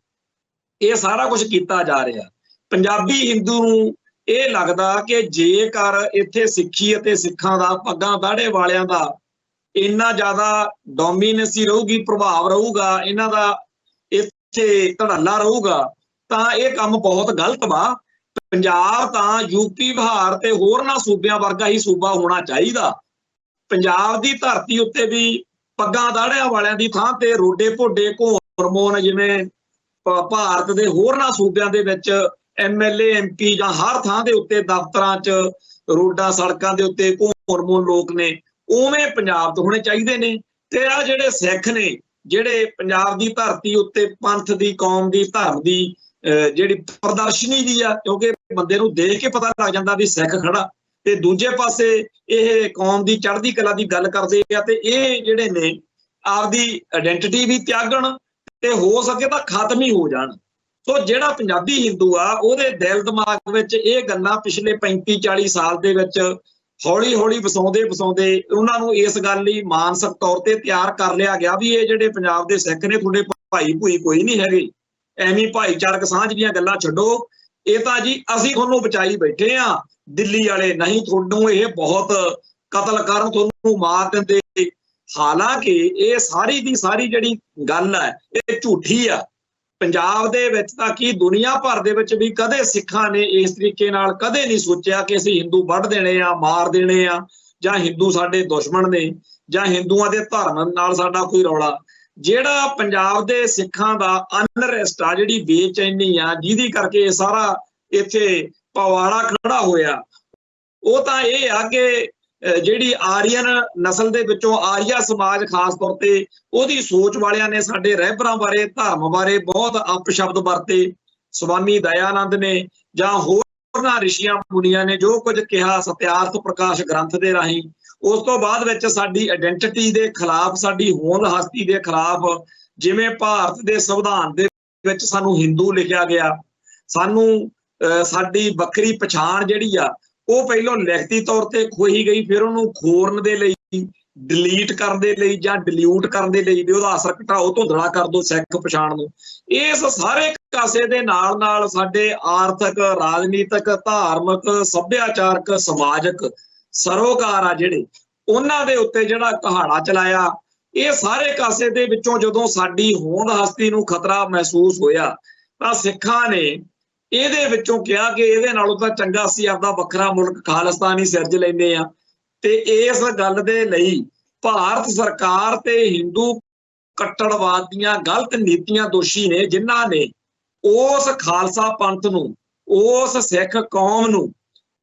A: ਇਹ ਸਾਰਾ ਕੁਝ ਕੀਤਾ ਜਾ ਰਿਹਾ। ਪੰਜਾਬੀ ਹਿੰਦੂ ਨੂੰ ਇਹ ਲੱਗਦਾ ਕਿ ਜੇਕਰ ਇੱਥੇ ਸਿੱਖੀ ਅਤੇ ਸਿੱਖਾਂ ਦਾ, ਪੱਗਾਂ ਦਾੜੇ ਵਾਲਿਆਂ ਦਾ ਇੰਨਾ ਜ਼ਿਆਦਾ ਡੋਮੀਨੈਂਸੀ ਰਹੂਗੀ, ਪ੍ਰਭਾਵ ਰਹੂਗਾ, ਇਹਨਾਂ ਦਾ ਇੱਥੇ ਧੜੱਲਾ ਰਹੂਗਾ, ਤਾਂ ਇਹ ਕੰਮ ਬਹੁਤ ਗਲਤ ਵਾ। ਪੰਜਾਬ ਤਾਂ ਯੂਪੀ ਬਿਹਾਰ ਤੇ ਹੋਰਨਾਂ ਸੂਬਿਆਂ ਵਰਗਾ ਹੀ ਸੂਬਾ ਹੋਣਾ ਚਾਹੀਦਾ। ਪੰਜਾਬ ਦੀ ਧਰਤੀ ਉੱਤੇ ਵੀ ਪੱਗਾਂ ਦਾੜਿਆਂ ਵਾਲਿਆਂ ਦੀ ਥਾਂ ਤੇ ਰੋਡੇ ਭੋਡੇ, ਘੋਰ-ਮੋਨ, ਜਿਵੇਂ ਭਾਰਤ ਦੇ ਹੋਰਨਾਂ ਸੂਬਿਆਂ ਦੇ ਵਿੱਚ MLA MP ਜਾਂ ਹਰ ਥਾਂ ਦੇ ਉੱਤੇ ਦਫ਼ਤਰਾਂ 'ਚ, ਰੋਡਾਂ ਸੜਕਾਂ ਦੇ ਉੱਤੇ ਘੋਰ-ਮੋਨ ਲੋਕ ਨੇ, ਉਵੇਂ ਪੰਜਾਬ ਤੋਂ ਹੋਣੇ ਚਾਹੀਦੇ ਨੇ। ਤੇ ਆ ਜਿਹੜੇ ਸਿੱਖ ਨੇ, ਜਿਹੜੇ ਪੰਜਾਬ ਦੀ ਧਰਤੀ ਉੱਤੇ ਪੰਥ ਦੀ, ਕੌਮ ਦੀ, ਧਰਮ ਦੀ ਜਿਹੜੀ ਪ੍ਰਦਰਸ਼ਨੀ ਦੀ ਆ, ਕਿਉਂਕਿ ਬੰਦੇ ਨੂੰ ਦੇਖ ਕੇ ਪਤਾ ਲੱਗ ਜਾਂਦਾ ਵੀ ਸਿੱਖ ਖੜਾ, ਤੇ ਦੂਜੇ ਪਾਸੇ ਇਹ ਕੌਮ ਦੀ ਚੜ੍ਹਦੀ ਕਲਾ ਦੀ ਗੱਲ ਕਰਦੇ ਆ, ਤੇ ਇਹ ਜਿਹੜੇ ਨੇ ਆਪਦੀ ਆਇਡੈਂਟੀਟੀ ਵੀ ਤਿਆਗਣ ਤੇ ਹੋ ਸਕੇ ਤਾਂ ਖਤਮ ਹੀ ਹੋ ਜਾਣ। ਸੋ ਜਿਹੜਾ ਪੰਜਾਬੀ ਹਿੰਦੂ ਆ, ਉਹਦੇ ਦਿਲ ਦਿਮਾਗ ਵਿੱਚ ਇਹ ਗੱਲਾਂ ਪਿਛਲੇ 35-40 ਸਾਲ ਦੇ ਵਿੱਚ ਹੌਲੀ-ਹੌਲੀ ਵਸਾਉਂਦੇ ਉਹਨਾਂ ਨੂੰ ਇਸ ਗੱਲ ਲਈ ਮਾਨਸਿਕ ਤੌਰ ਤੇ ਤਿਆਰ ਕਰ ਲਿਆ ਗਿਆ ਵੀ ਇਹ ਜਿਹੜੇ ਪੰਜਾਬ ਦੇ ਸਿੱਖ ਨੇ, ਤੁਹਾਡੇ ਭਾਈ ਭੂਈ ਕੋਈ ਨਹੀਂ ਹੈਗੇ, ਐਵੇਂ ਭਾਈਚਾਰਕ ਸਾਂਝ ਦੀਆਂ ਗੱਲਾਂ ਛੱਡੋ, ਇਹ ਤਾਂ ਜੀ ਅਸੀਂ ਤੁਹਾਨੂੰ ਬਚਾਈ ਬੈਠੇ ਆ, ਦਿੱਲੀ ਵਾਲੇ ਨਹੀਂ ਤੁਹਾਨੂੰ ਇਹ ਬਹੁਤ ਕਤਲ ਕਰਨ, ਤੁਹਾਨੂੰ ਮਾਰ ਦਿੰਦੇ। ਹਾਲਾਂਕਿ ਇਹ ਸਾਰੀ ਦੀ ਸਾਰੀ ਜਿਹੜੀ ਗੱਲ ਹੈ ਇਹ ਝੂਠੀ ਆ। ਪੰਜਾਬ ਦੇ ਵਿੱਚ ਤਾਂ ਕੀ ਦੁਨੀਆ ਭਰ ਦੇ ਵਿੱਚ ਵੀ ਕਦੇ ਸਿੱਖਾਂ ਨੇ ਇਸ ਤਰੀਕੇ ਨਾਲ ਕਦੇ ਨਹੀਂ ਸੋਚਿਆ ਕਿ ਅਸੀਂ ਹਿੰਦੂ ਵੱਢ ਦੇਣੇ ਆ, ਮਾਰ ਦੇਣੇ ਆ, ਜਾਂ ਹਿੰਦੂ ਸਾਡੇ ਦੁਸ਼ਮਣ ਨੇ, ਜਾਂ ਹਿੰਦੂਆਂ ਦੇ ਧਰਮ ਨਾਲ ਸਾਡਾ ਕੋਈ ਰੌਲਾ। ਜਿਹੜਾ ਪੰਜਾਬ ਦੇ ਸਿੱਖਾਂ ਦਾ ਅਨਰੈਸਟ ਆ, ਜਿਹੜੀ ਬੇਚੈਨੀ ਆ, ਜਿਹਦੀ ਕਰਕੇ ਇਹ ਸਾਰਾ ਇੱਥੇ ਪਵਾੜਾ ਖੜਾ ਹੋਇਆ, ਉਹ ਤਾਂ ਇਹ ਆ ਕਿ ਜਿਹੜੀ ਆਰੀਅਨ ਨਸਲ ਦੇ ਵਿੱਚੋਂ ਆਰੀਆ ਸਮਾਜ ਖਾਸ ਤੌਰ ਤੇ ਉਹਦੀ ਸੋਚ ਵਾਲਿਆਂ ਨੇ ਸਾਡੇ ਰਹਿਬਰਾਂ ਬਾਰੇ, ਧਰਮ ਬਾਰੇ ਬਹੁਤ ਅਪਸ਼ਬਦ ਵਰਤੇ। ਸਵਾਮੀ ਦਇਆਨੰਦ ਨੇ ਜਾਂ ਹੋਰਨਾਂ ਰਿਸ਼ੀਆਂ ਮੁਨੀਆਂ ਨੇ ਜੋ ਕੁਝ ਕਿਹਾ ਸਤਿਆਰਥ ਪ੍ਰਕਾਸ਼ ਗ੍ਰੰਥ ਦੇ ਰਾਹੀਂ, ਉਸ ਤੋਂ ਬਾਅਦ ਵਿੱਚ ਸਾਡੀ ਆਇਡੈਂਟੀਟੀ ਦੇ ਖਿਲਾਫ, ਸਾਡੀ ਹੋਂਦ ਹਸਤੀ ਦੇ ਖਿਲਾਫ, ਜਿਵੇਂ ਭਾਰਤ ਦੇ ਸੰਵਿਧਾਨ ਦੇ ਵਿੱਚ ਸਾਨੂੰ ਹਿੰਦੂ ਲਿਖਿਆ ਗਿਆ, ਸਾਨੂੰ ਸਾਡੀ ਵੱਖਰੀ ਪਛਾਣ ਜਿਹੜੀ ਆ ਉਹ ਪਹਿਲਾਂ ਲਿਖਤੀ ਤੌਰ ਤੇ ਖੋਈ ਗਈ, ਫਿਰ ਉਹਨੂੰ ਖੋਰਨ ਦੇ ਲਈ, ਡਿਲੀਟ ਕਰਨ ਦੇ ਲਈ ਜਾਂ ਡਿਲਿਊਟ ਕਰਨ ਦੇ ਲਈ ਵੀ ਉਹਦਾ ਅਸਰ ਘਟਾਓ, ਧੁੰਦਲਾ ਕਰ ਦਿਓ ਸਿੱਖ ਪਛਾਣ ਨੂੰ। ਇਸ ਸਾਰੇ ਕਾਸੇ ਦੇ ਨਾਲ ਨਾਲ ਸਾਡੇ ਆਰਥਿਕ, ਰਾਜਨੀਤਿਕ, ਧਾਰਮਿਕ, ਸੱਭਿਆਚਾਰਕ, ਸਮਾਜਿਕ ਸਰੋਕਾਰ ਆ ਜਿਹੜੇ, ਉਹਨਾਂ ਦੇ ਉੱਤੇ ਜਿਹੜਾ ਕਹਾੜਾ ਚਲਾਇਆ, ਇਹ ਸਾਰੇ ਕਾਸੇ ਦੇ ਵਿੱਚੋਂ ਜਦੋਂ ਸਾਡੀ ਹੋਂਦ ਹਸਤੀ ਨੂੰ ਖਤਰਾ ਮਹਿਸੂਸ ਹੋਇਆ ਤਾਂ ਸਿੱਖਾਂ ਨੇ ਇਹਦੇ ਵਿੱਚੋਂ ਕਿਹਾ ਕਿ ਇਹਦੇ ਨਾਲੋਂ ਤਾਂ ਚੰਗਾ ਅਸੀਂ ਆਪਦਾ ਵੱਖਰਾ ਮੁਲਕ ਖਾਲਿਸਤਾਨ ਹੀ ਸਿਰਜ ਲੈਂਦੇ ਆ। ਤੇ ਇਸ ਗੱਲ ਦੇ ਲਈ ਭਾਰਤ ਸਰਕਾਰ ਤੇ ਹਿੰਦੂ ਕੱਟੜਵਾਦ ਦੀਆਂ ਗਲਤ ਨੀਤੀਆਂ ਦੋਸ਼ੀ ਨੇ, ਜਿਨ੍ਹਾਂ ਨੇ ਉਸ ਖਾਲਸਾ ਪੰਥ ਨੂੰ, ਉਸ ਸਿੱਖ ਕੌਮ ਨੂੰ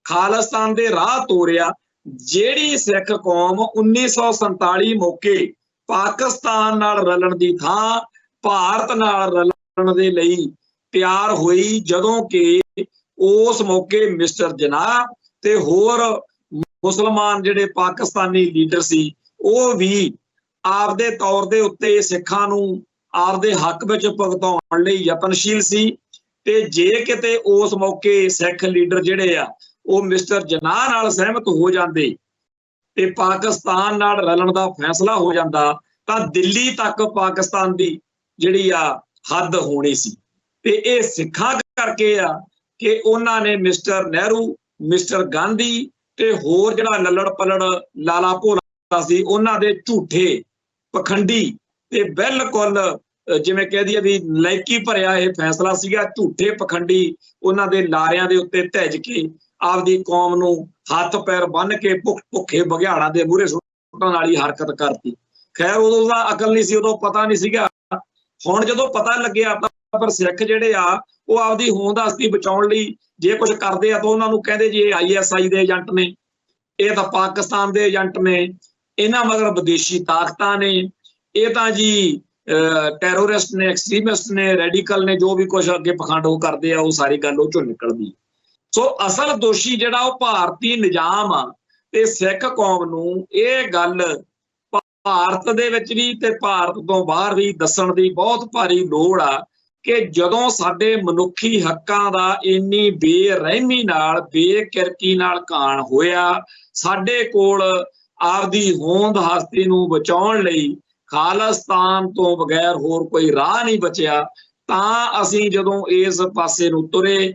A: ਖਾਲਿਸਤਾਨ ਦੇ ਰਾਹ ਤੋਰਿਆ। ਜਿਹੜੀ ਸਿੱਖ ਕੌਮ 1947 ਮੌਕੇ ਪਾਕਿਸਤਾਨ ਨਾਲ ਰਲਣ ਦੀ ਥਾਂ ਭਾਰਤ ਨਾਲ ਰਲਣ ਦੇ ਲਈ ਤਿਆਰ ਹੋਈ, ਜਦੋਂ ਕਿ ਉਸ ਮੌਕੇ ਮਿਸਟਰ ਜਿਨਾਹ ਤੇ ਹੋਰ ਮੁਸਲਮਾਨ ਜਿਹੜੇ ਪਾਕਿਸਤਾਨੀ ਲੀਡਰ ਸੀ ਉਹ ਵੀ ਆਪਦੇ ਤੌਰ ਦੇ ਉੱਤੇ ਸਿੱਖਾਂ ਨੂੰ ਆਪਦੇ ਹੱਕ ਵਿੱਚ ਭੁਗਤਾਉਣ ਲਈ ਯਤਨਸ਼ੀਲ ਸੀ। ਤੇ ਜੇ ਕਿਤੇ ਉਸ ਮੌਕੇ ਸਿੱਖ ਲੀਡਰ ਜਿਹੜੇ ਆ ਉਹ ਮਿਸਟਰ ਜਿਨਾਹ ਨਾਲ ਸਹਿਮਤ ਹੋ ਜਾਂਦੇ ਤੇ ਪਾਕਿਸਤਾਨ ਨਾਲ ਰਲਣ ਦਾ ਫੈਸਲਾ ਹੋ ਜਾਂਦਾ ਤਾਂ ਦਿੱਲੀ ਤੱਕ ਪਾਕਿਸਤਾਨ ਦੀ ਜਿਹੜੀ ਆ ਹੱਦ ਹੋਣੀ ਸੀ। ਤੇ ਇਹ ਸਿੱਖਾਂ ਕਰਕੇ ਆ ਕਿ ਉਹਨਾਂ ਨੇ ਮਿਸਟਰ ਨਹਿਰੂ, ਮਿਸਟਰ ਗਾਂਧੀ ਤੇ ਹੋਰ ਜਿਹੜਾ ਲੱਲੜ ਪਲੜ ਲਾਲਾ ਭੋਲਾ ਸੀ, ਉਹਨਾਂ ਦੇ ਝੂਠੇ, ਪਖੰਡੀ ਤੇ ਬਿਲਕੁਲ ਜਿਵੇਂ ਕਹਿ ਦਈਏ ਵੀ ਨਲਾਇਕੀ ਭਰਿਆ ਇਹ ਫੈਸਲਾ ਸੀਗਾ। ਝੂਠੇ ਪਖੰਡੀ ਉਹਨਾਂ ਦੇ ਲਾਰਿਆਂ ਦੇ ਉੱਤੇ ਧਿੱਜ ਕੇ ਆਪਦੀ ਕੌਮ ਨੂੰ ਹੱਥ ਪੈਰ ਬੰਨ੍ਹ ਕੇ ਭੁੱਖੇ ਬਘਿਆੜਾਂ ਦੇ ਮੂਹਰੇ ਸੁੱਟਣ ਵਾਲੀ ਹਰਕਤ ਕਰਤੀ। ਖੈਰ ਉਦੋਂ ਦਾ ਅਕਲ ਨਹੀਂ ਸੀ, ਉਦੋਂ ਪਤਾ ਨਹੀਂ ਸੀਗਾ। ਹੁਣ ਜਦੋਂ ਪਤਾ ਲੱਗਿਆ ਪਰ ਸਿੱਖ ਜਿਹੜੇ ਆ ਉਹ ਆਪਦੀ ਹੋਂਦ ਹਸਤੀ ਬਚਾਉਣ ਲਈ ਜੇ ਕੁਝ ਕਰਦੇ ਆ ਤਾਂ ਉਹਨਾਂ ਨੂੰ ਕਹਿੰਦੇ ਜੀ ਇਹ ISI ਦੇ ਏਜੰਟ ਨੇ, ਇਹ ਤਾਂ ਪਾਕਿਸਤਾਨ ਦੇ ਏਜੰਟ ਨੇ, ਇਹਨਾਂ ਮਗਰ ਵਿਦੇਸ਼ੀ ਤਾਕਤਾਂ ਨੇ, ਇਹ ਤਾਂ ਜੀ ਟੈਰੋਰਿਸਟ ਨੇ, ਐਕਸਟ੍ਰੀਮਿਸਟ ਨੇ, ਰੈਡੀਕਲ ਨੇ, ਜੋ ਵੀ ਕੁਝ ਅੱਗੇ ਪਖੰਡ ਉਹ ਕਰਦੇ ਆ, ਉਹ ਸਾਰੀ ਗੱਲ ਉਹ ਚੋਂ ਨਿਕਲਦੀ। ਸੋ ਅਸਲ ਦੋਸ਼ੀ ਜਿਹੜਾ ਉਹ ਭਾਰਤੀ ਨਿਜ਼ਾਮ ਆ ਤੇ ਸਿੱਖ ਕੌਮ ਨੂੰ ਇਹ ਗੱਲ ਭਾਰਤ ਦੇ ਵਿੱਚ ਵੀ ਤੇ ਭਾਰਤ ਤੋਂ ਬਾਹਰ ਵੀ ਦੱਸਣ ਦੀ ਬਹੁਤ ਭਾਰੀ ਲੋੜ ਆ ਕਿ ਜਦੋਂ ਸਾਡੇ ਮਨੁੱਖੀ ਹੱਕਾਂ ਦਾ ਇੰਨੀ ਬੇਰਹਿਮੀ ਨਾਲ, ਬੇਕਿਰਕੀ ਨਾਲ ਘਾਣ ਹੋਇਆ, ਸਾਡੇ ਕੋਲ ਆਪਦੀ ਹੋਂਦ ਹਸਤੀ ਨੂੰ ਬਚਾਉਣ ਲਈ ਖਾਲਿਸਤਾਨ ਤੋਂ ਬਗੈਰ ਹੋਰ ਕੋਈ ਰਾਹ ਨਹੀਂ ਬਚਿਆ, ਤਾਂ ਅਸੀਂ ਜਦੋਂ ਇਸ ਪਾਸੇ ਨੂੰ ਤੁਰੇ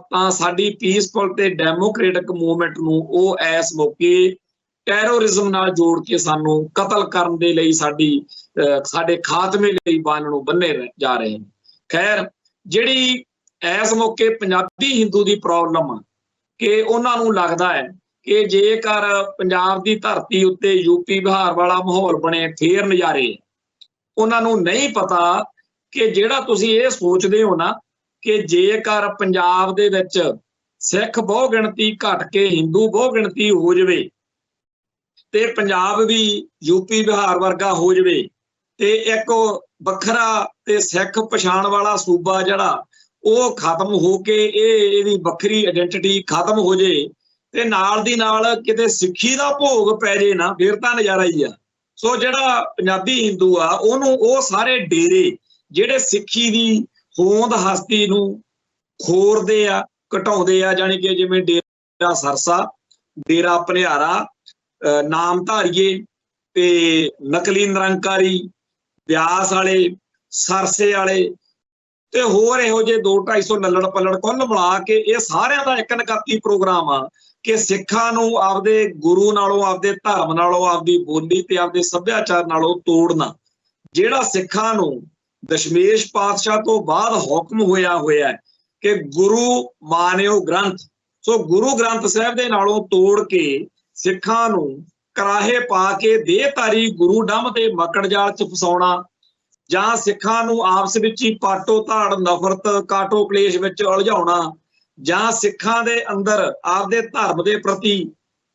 A: ਤਾਂ ਸਾਡੀ ਪੀਸਫੁਲ ਤੇ ਡੈਮੋਕ੍ਰੇਟਿਕ ਮੂਵਮੈਂਟ ਨੂੰ ਉਹ ਇਸ ਮੌਕੇ ਟੈਰੋਰਿਜ਼ਮ ਨਾਲ ਜੋੜ ਕੇ ਸਾਨੂੰ ਕਤਲ ਕਰਨ ਦੇ ਲਈ, ਸਾਡੇ ਖਾਤਮੇ ਲਈ ਬਾਣ ਨੂੰ ਬੰਨੇ ਜਾ ਰਹੇ ਨੇ। ਖੈਰ, ਜਿਹੜੀ ਇਸ ਮੌਕੇ ਪੰਜਾਬੀ ਹਿੰਦੂ ਦੀ ਪ੍ਰੋਬਲਮ ਆ ਕਿ ਉਹਨਾਂ ਨੂੰ ਲੱਗਦਾ ਹੈ ਕਿ ਜੇਕਰ ਪੰਜਾਬ ਦੀ ਧਰਤੀ ਉੱਤੇ ਯੂਪੀ ਬਿਹਾਰ ਵਾਲਾ ਮਾਹੌਲ ਬਣੇ ਫੇਰ ਨਜ਼ਾਰੇ। ਉਹਨਾਂ ਨੂੰ ਨਹੀਂ ਪਤਾ ਕਿ ਜਿਹੜਾ ਤੁਸੀਂ ਇਹ ਸੋਚਦੇ ਹੋ ਨਾ ਕਿ ਜੇਕਰ ਪੰਜਾਬ ਦੇ ਵਿੱਚ ਸਿੱਖ ਬਹੁ ਗਿਣਤੀ ਘਟ ਕੇ ਹਿੰਦੂ ਬਹੁ ਗਿਣਤੀ ਹੋ ਜਾਵੇ ਤੇ ਪੰਜਾਬ ਵੀ ਯੂਪੀ ਬਿਹਾਰ ਵਰਗਾ ਹੋ ਜਾਵੇ ਤੇ ਇੱਕ ਵੱਖਰਾ ਤੇ ਸਿੱਖ ਪਛਾਣ ਵਾਲਾ ਸੂਬਾ ਜਿਹੜਾ ਉਹ ਖਤਮ ਹੋ ਕੇ ਇਹਦੀ ਵੱਖਰੀ ਆਇਡੈਂਟੀਟੀ ਖਤਮ ਹੋ ਜੇ ਤੇ ਨਾਲ ਦੀ ਨਾਲ ਕਿਤੇ ਸਿੱਖੀ ਦਾ ਭੋਗ ਪੈ ਜੇ ਨਾ, ਫਿਰ ਤਾਂ ਨਜ਼ਾਰਾ ਹੀ ਆ। ਸੋ ਜਿਹੜਾ ਪੰਜਾਬੀ ਹਿੰਦੂ ਆ ਉਹਨੂੰ ਉਹ ਸਾਰੇ ਡੇਰੇ ਜਿਹੜੇ ਸਿੱਖੀ ਦੀ ਹੋਂਦ ਹਸਤੀ ਨੂੰ ਖੋਰਦੇ ਆ, ਘਟਾਉਂਦੇ ਆ, ਜਾਣੀ ਕਿ ਜਿਵੇਂ ਡੇਰਾ ਸਰਸਾ, ਡੇਰਾ ਭਨਿਆਰਾ, ਨਾਮਧਾਰੀਏ ਤੇ ਨਕਲੀ ਨਿਰੰਕਾਰੀ, ਬਿਆਸ ਵਾਲੇ, ਸਰਸੇ ਵਾਲੇ ਤੇ ਹੋਰ ਇਹੋ ਜਿਹੇ 200-250 ਲੱਲੜ ਪੱਲੜ ਕੁੱਲ ਮਿਲਾ ਕੇ ਇਹ ਸਾਰਿਆਂ ਦਾ ਇੱਕ ਨਕਾਤੀ ਪ੍ਰੋਗਰਾਮ ਆ ਕਿ ਸਿੱਖਾਂ ਨੂੰ ਆਪਦੇ ਗੁਰੂ ਨਾਲੋਂ, ਆਪਦੇ ਧਰਮ ਨਾਲੋਂ, ਆਪਦੀ ਬੋਲੀ ਤੇ ਆਪਦੇ ਸੱਭਿਆਚਾਰ ਨਾਲੋਂ ਤੋੜਨਾ। ਜਿਹੜਾ ਸਿੱਖਾਂ ਨੂੰ ਦਸ਼ਮੇਸ਼ ਪਾਤਸ਼ਾਹ ਤੋਂ ਬਾਅਦ ਹੁਕਮ ਹੋਇਆ ਹੈ ਕਿ ਗੁਰੂ ਮਾਨਿਓ ਗ੍ਰੰਥ, ਸੋ ਗੁਰੂ ਗ੍ਰੰਥ ਸਾਹਿਬ ਦੇ ਨਾਲੋਂ ਤੋੜ ਕੇ ਸਿੱਖਾਂ ਨੂੰ ਕਰਾਹੇ ਪਾ ਕੇ ਦੇਹਧਾਰੀ ਗੁਰੂ ਡੰਮ ਤੇ ਮੱਕੜ ਜਾਲ 'ਚ ਫਸਾਉਣਾ, ਜਾਂ ਸਿੱਖਾਂ ਨੂੰ ਆਪਸ ਵਿੱਚ ਹੀ ਪਾਟੋ ਧਾੜ, ਨਫ਼ਰਤ, ਕਾਟੋ ਕਲੇਸ਼ ਵਿੱਚ ਉਲਝਾਉਣਾ, ਜਾਂ ਸਿੱਖਾਂ ਦੇ ਅੰਦਰ ਆਪਦੇ ਧਰਮ ਦੇ ਪ੍ਰਤੀ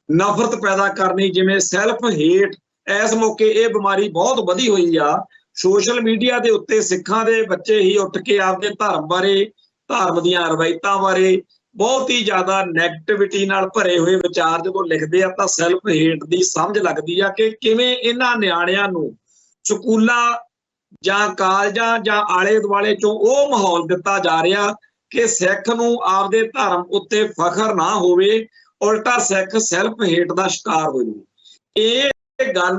A: ਨਫ਼ਰਤ ਪੈਦਾ ਕਰਨੀ, ਜਿਵੇਂ ਸੈਲਫ ਹੇਟ। ਇਸ ਮੌਕੇ ਇਹ ਬਿਮਾਰੀ ਬਹੁਤ ਵਧੀ ਹੋਈ ਆ। ਸੋਸ਼ਲ ਮੀਡੀਆ ਦੇ ਉੱਤੇ ਸਿੱਖਾਂ ਦੇ ਬੱਚੇ ਹੀ ਉੱਠ ਕੇ ਆਪਦੇ ਧਰਮ ਬਾਰੇ, ਧਰਮ ਦੀਆਂ ਰਵਾਇਤਾਂ ਬਾਰੇ ਬਹੁਤ ਹੀ ਜ਼ਿਆਦਾ ਨੈਗੇਟਿਵਿਟੀ ਨਾਲ ਭਰੇ ਹੋਏ ਵਿਚਾਰ ਜਦੋਂ ਲਿਖਦੇ ਆ ਤਾਂ ਸੈਲਫ ਹੇਟ ਦੀ ਸਮਝ ਲੱਗਦੀ ਆ ਕਿ ਕਿਵੇਂ ਇਹਨਾਂ ਨਿਆਣਿਆਂ ਨੂੰ ਸਕੂਲਾਂ ਜਾਂ ਕਾਲਜਾਂ ਜਾਂ ਆਲੇ ਦੁਆਲੇ ਚੋਂ ਉਹ ਮਾਹੌਲ ਦਿੱਤਾ ਜਾ ਰਿਹਾ ਕਿ ਸਿੱਖ ਨੂੰ ਆਪਦੇ ਧਰਮ ਉੱਤੇ ਫਖਰ ਨਾ ਹੋਵੇ, ਉਲਟਾ ਸਿੱਖ ਸੈਲਫ ਹੇਟ ਦਾ ਸ਼ਿਕਾਰ ਹੋ ਜਾਵੇ। ਇਹ ਗੱਲ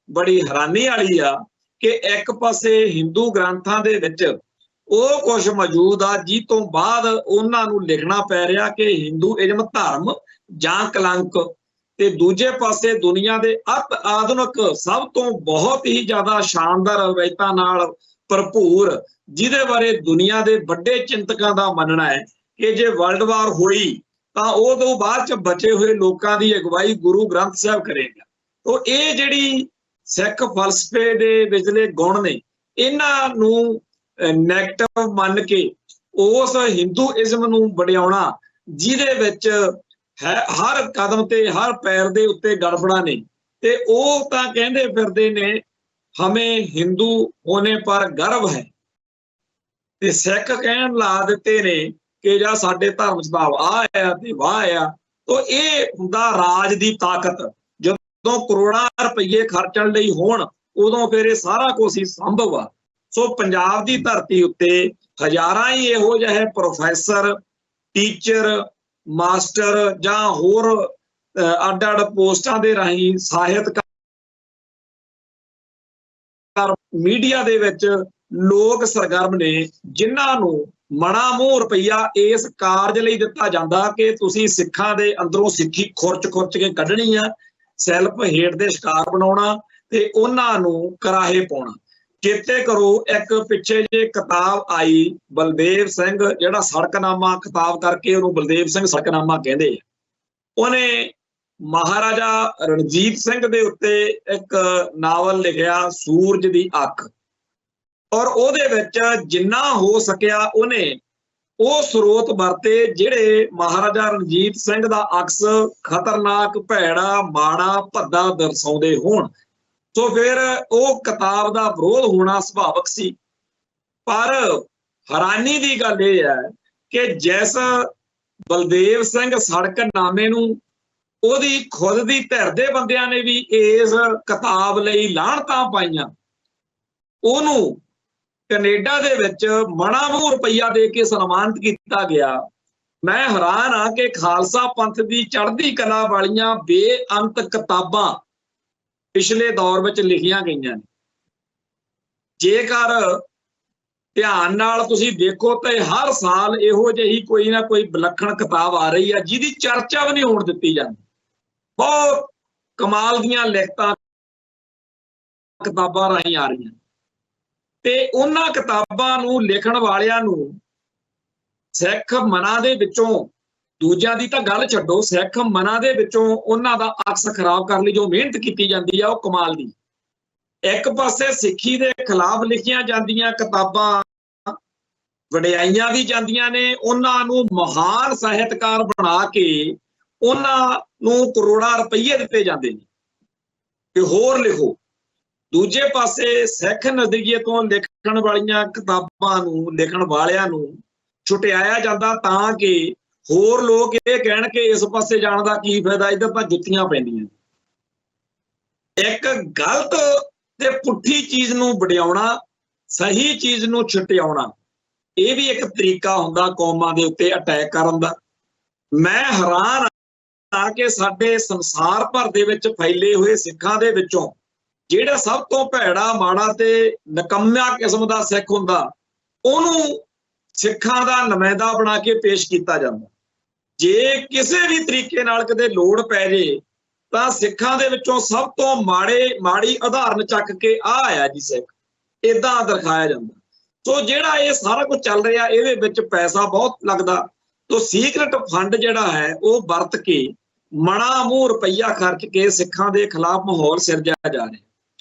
A: ਬੜੀ ਹੈਰਾਨੀ ਵਾਲੀ ਆ ਕਿ ਇੱਕ ਪਾਸੇ ਹਿੰਦੂ ਗ੍ਰੰਥਾਂ ਦੇ ਵਿੱਚ ਉਹ ਕੁਝ ਮੌਜੂਦ ਆ ਜਿਸ ਤੋਂ ਬਾਅਦ ਉਹਨਾਂ ਨੂੰ ਲਿਖਣਾ ਪੈ ਰਿਹਾ ਕਿ ਹਿੰਦੂਇਜ਼ਮ ਧਰਮ ਜਾਂ ਕਲੰਕ, ਤੇ ਦੂਜੇ ਪਾਸੇ ਦੁਨੀਆ ਦੇ ਅਤ ਆਧੁਨਿਕ ਸਭ ਤੋਂ ਬਹੁਤ ਹੀ ਜ਼ਿਆਦਾ ਸ਼ਾਨਦਾਰ ਰਵਾਇਤਾਂ ਨਾਲ ਭਰਪੂਰ, ਜਿਹਦੇ ਬਾਰੇ ਦੁਨੀਆ ਦੇ ਵੱਡੇ ਚਿੰਤਕਾਂ ਦਾ ਮੰਨਣਾ ਹੈ ਕਿ ਜੇ ਵਰਲਡ ਵਾਰ ਹੋਈ ਤਾਂ ਉਹ ਤੋਂ ਬਾਅਦ ਚ ਬਚੇ ਹੋਏ ਲੋਕਾਂ ਦੀ ਅਗਵਾਈ ਗੁਰੂ ਗ੍ਰੰਥ ਸਾਹਿਬ ਕਰੇਗਾ। ਤਾਂ ਇਹ ਜਿਹੜੀ ਸਿੱਖ ਫਲਸਫੇ ਦੇ ਵਿਚਲੇ ਗੁਣ ਨੇ, ਇਹਨਾਂ ਨੂੰ ਨੈਗੇਟਿਵ ਮੰਨ ਕੇ ਉਸ ਹਿੰਦੂਇਜ਼ਮ ਨੂੰ ਵਡਿਆਉਣਾ ਜਿਹਦੇ ਵਿੱਚ ਹਰ ਕਦਮ ਤੇ ਹਰ ਪੈਰ ਦੇ ਉੱਤੇ ਗੜਬੜਾਂ ਨੇ, ਤੇ ਉਹ ਤਾਂ ਕਹਿੰਦੇ ਫਿਰਦੇ ਨੇ ਹਮੇ ਹਿੰਦੂ ਹੋਣੇ ਪਰ ਗਰਵ ਹੈ, ਤੇ ਸਿੱਖ ਕਹਿਣ ਲਾ ਦਿੱਤੇ ਨੇ ਕਿ ਜਾਂ ਸਾਡੇ ਧਰਮ ਚ ਆ ਆ ਤੇ ਵਾਹ ਆ। ਤਾਂ ਇਹ ਹੁੰਦਾ ਰਾਜ ਦੀ ਤਾਕਤ। ਜਦੋਂ ਕਰੋੜਾਂ ਰੁਪਈਏ ਖਰਚਣ ਲਈ ਹੋਣ ਉਦੋਂ ਫਿਰ ਇਹ ਸਾਰਾ ਕੁਝ ਹੀ ਸੰਭਵ ਆ। ਸੋ ਪੰਜਾਬ ਦੀ ਧਰਤੀ ਉੱਤੇ ਹਜ਼ਾਰਾਂ ਹੀ ਇਹੋ ਜਿਹੇ ਪ੍ਰੋਫੈਸਰ, ਟੀਚਰ, ਮਾਸਟਰ ਜਾਂ ਹੋਰ ਅੱਡ-ਅੱਡ ਪੋਸਟਾਂ ਦੇ ਰਾਹੀਂ ਸਾਹਿਤਕਾਰ, ਮੀਡੀਆ ਦੇ ਵਿੱਚ ਲੋਕ ਸਰਗਰਮ ਨੇ, ਜਿਨ੍ਹਾਂ ਨੂੰ ਮਣਾ ਮੂੰਹ ਰੁਪਈਆ ਇਸ ਕਾਰਜ ਲਈ ਦਿੱਤਾ ਜਾਂਦਾ ਕਿ ਤੁਸੀਂ ਸਿੱਖਾਂ ਦੇ ਅੰਦਰੋਂ ਸਿੱਖੀ ਖੁਰਚ ਕੇ ਕੱਢਣੀ ਆ, ਸੈਲਫ ਹੇਟ ਦੇ ਸ਼ਿਕਾਰ ਬਣਾਉਣਾ ਤੇ ਉਹਨਾਂ ਨੂੰ ਕਰਾਹੇ ਪਾਉਣਾ। ਚੇਤੇ ਕਰੋ ਇੱਕ ਪਿੱਛੇ ਜੇ ਕਿਤਾਬ ਆਈ ਬਲਦੇਵ ਸਿੰਘ, ਜਿਹੜਾ ਸੜਕਨਾਮਾ ਕਿਤਾਬ ਕਰਕੇ ਉਹਨੂੰ ਬਲਦੇਵ ਸਿੰਘ ਸੜਕਨਾਮਾ ਕਹਿੰਦੇ ਆ, ਉਹਨੇ ਮਹਾਰਾਜਾ ਰਣਜੀਤ ਸਿੰਘ ਦੇ ਉੱਤੇ ਇੱਕ ਨਾਵਲ ਲਿਖਿਆ ਸੂਰਜ ਦੀ ਅੱਖ, ਔਰ ਉਹਦੇ ਵਿੱਚ ਜਿੰਨਾ ਹੋ ਸਕਿਆ ਉਹਨੇ ਉਹ ਸਰੋਤ ਵਰਤੇ ਜਿਹੜੇ ਮਹਾਰਾਜਾ ਰਣਜੀਤ ਸਿੰਘ ਦਾ ਅਕਸ ਖਤਰਨਾਕ, ਭੈੜਾ, ਮਾੜਾ, ਭੱਦਾ ਦਰਸਾਉਂਦੇ ਹੋਣ। ਸੋ ਫਿਰ ਉਹ ਕਿਤਾਬ ਦਾ ਵਿਰੋਧ ਹੋਣਾ ਸੁਭਾਵਿਕ ਸੀ। ਪਰ ਹੈਰਾਨੀ ਦੀ ਗੱਲ ਇਹ ਹੈ ਕਿ ਜਿਸ ਬਲਦੇਵ ਸਿੰਘ ਸੜਕਨਾਮੇ ਨੂੰ ਉਹਦੀ ਖੁਦ ਦੀ ਧਿਰ ਦੇ ਬੰਦਿਆਂ ਨੇ ਵੀ ਇਸ ਕਿਤਾਬ ਲਈ ਲਾਹਣਤਾਂ ਪਾਈਆਂ, ਉਹਨੂੰ ਕੈਨੇਡਾ ਦੇ ਵਿੱਚ ਮਣਾ ਮੂੰਹ ਰੁਪਈਆ ਦੇ ਕੇ ਸਨਮਾਨਿਤ ਕੀਤਾ ਗਿਆ। ਮੈਂ ਹੈਰਾਨ ਹਾਂ ਕਿ ਖਾਲਸਾ ਪੰਥ ਦੀ ਚੜ੍ਹਦੀ ਕਲਾ ਵਾਲੀਆਂ ਬੇਅੰਤ ਕਿਤਾਬਾਂ ਪਿਛਲੇ ਦੌਰ ਵਿੱਚ ਲਿਖੀਆਂ ਗਈਆਂ ਨੇ। ਜੇਕਰ ਧਿਆਨ ਨਾਲ ਤੁਸੀਂ ਦੇਖੋ ਤਾਂ ਹਰ ਸਾਲ ਇਹੋ ਜਿਹੀ ਕੋਈ ਨਾ ਕੋਈ ਵਿਲੱਖਣ ਕਿਤਾਬ ਆ ਰਹੀ ਹੈ ਜਿਹਦੀ ਚਰਚਾ ਵੀ ਨਹੀਂ ਹੋਣ ਦਿੱਤੀ ਜਾਂਦੀ। ਬਹੁਤ ਕਮਾਲ ਦੀਆਂ ਲਿਖਤਾਂ ਕਿਤਾਬਾਂ ਰਾਹੀਂ ਆ ਰਹੀਆਂ, ਤੇ ਉਹਨਾਂ ਕਿਤਾਬਾਂ ਨੂੰ ਲਿਖਣ ਵਾਲਿਆਂ ਨੂੰ ਸਿੱਖ ਮਨਾਂ ਦੇ ਵਿੱਚੋਂ, ਦੂਜਿਆਂ ਦੀ ਤਾਂ ਗੱਲ ਛੱਡੋ, ਸਿੱਖ ਮਨਾਂ ਦੇ ਵਿੱਚੋਂ ਉਹਨਾਂ ਦਾ ਅਕਸ ਖਰਾਬ ਕਰਨ ਲਈ ਜੋ ਮਿਹਨਤ ਕੀਤੀ ਜਾਂਦੀ ਆ ਉਹ ਕਮਾਲ ਦੀ। ਇੱਕ ਪਾਸੇ ਸਿੱਖੀ ਦੇ ਖਿਲਾਫ ਲਿਖੀਆਂ ਜਾਂਦੀਆਂ ਕਿਤਾਬਾਂ ਵਡਿਆਈਆਂ ਵੀ ਜਾਂਦੀਆਂ ਨੇ, ਉਹਨਾਂ ਨੂੰ ਮਹਾਨ ਸਾਹਿਤਕਾਰ ਬਣਾ ਕੇ ਉਹਨਾਂ ਨੂੰ ਕਰੋੜਾਂ ਰੁਪਈਏ ਦਿੱਤੇ ਜਾਂਦੇ ਨੇ ਕਿ ਹੋਰ ਲਿਖੋ। ਦੂਜੇ ਪਾਸੇ ਸਿੱਖ ਨਜ਼ਰੀਏ ਤੋਂ ਲਿਖਣ ਵਾਲੀਆਂ ਕਿਤਾਬਾਂ ਨੂੰ, ਲਿਖਣ ਵਾਲਿਆਂ ਨੂੰ ਛੁਟਿਆਇਆ ਜਾਂਦਾ ਤਾਂ ਕਿ ਹੋਰ ਲੋਕ ਇਹ ਕਹਿਣ ਕਿ ਇਸ ਪਾਸੇ ਜਾਣ ਦਾ ਕੀ ਫਾਇਦਾ, ਇੱਧਰ ਤਾਂ ਜੁੱਤੀਆਂ ਪੈਂਦੀਆਂ। ਇੱਕ ਗਲਤ ਤੇ ਪੁੱਠੀ ਚੀਜ਼ ਨੂੰ ਵਡਿਆਉਣਾ, ਸਹੀ ਚੀਜ਼ ਨੂੰ ਛੁਟਿਆਉਣਾ, ਇਹ ਵੀ ਇੱਕ ਤਰੀਕਾ ਹੁੰਦਾ ਕੌਮਾਂ ਦੇ ਉੱਤੇ ਅਟੈਕ ਕਰਨ ਦਾ। ਮੈਂ ਹੈਰਾਨ ਆ ਕਿ ਸਾਡੇ ਸੰਸਾਰ ਭਰ ਦੇ ਵਿੱਚ ਫੈਲੇ ਹੋਏ ਸਿੱਖਾਂ ਦੇ ਵਿੱਚੋਂ ਜਿਹੜਾ ਸਭ ਤੋਂ ਭੈੜਾ, ਮਾੜਾ ਤੇ ਨਿਕੰਮਿਆ ਕਿਸਮ ਦਾ ਸਿੱਖ ਹੁੰਦਾ, ਉਹਨੂੰ ਸਿੱਖਾਂ ਦਾ ਨੁਮਾਇੰਦਾ ਬਣਾ ਕੇ ਪੇਸ਼ ਕੀਤਾ ਜਾਂਦਾ। ਜੇ ਕਿਸੇ ਵੀ ਤਰੀਕੇ ਨਾਲ ਕਿਤੇ ਲੋੜ ਪੈ ਜੇ ਤਾਂ ਸਿੱਖਾਂ ਦੇ ਵਿੱਚੋਂ ਸਭ ਤੋਂ ਮਾੜੀ ਉਦਾਹਰਨ ਚੱਕ ਕੇ ਆ ਜੀ ਸਿੱਖ, ਇਦਾਂ ਦਿਖਾਇਆ ਜਾਂਦਾ। ਸੋ ਜਿਹੜਾ ਇਹ ਸਾਰਾ ਕੁਝ ਚੱਲ ਰਿਹਾ, ਇਹਦੇ ਵਿੱਚ ਪੈਸਾ ਬਹੁਤ ਲੱਗਦਾ। ਤੋ ਸੀਕ੍ਰੇਟ ਫੰਡ ਜਿਹੜਾ ਹੈ ਉਹ ਵਰਤ ਕੇ ਮਣਾ ਮੂੰਹ ਰੁਪਈਆ ਖਰਚ ਕੇ ਸਿੱਖਾਂ ਦੇ ਖਿਲਾਫ ਮਾਹੌਲ ਸਿਰਜਿਆ ਜਾ ਰਿਹਾ।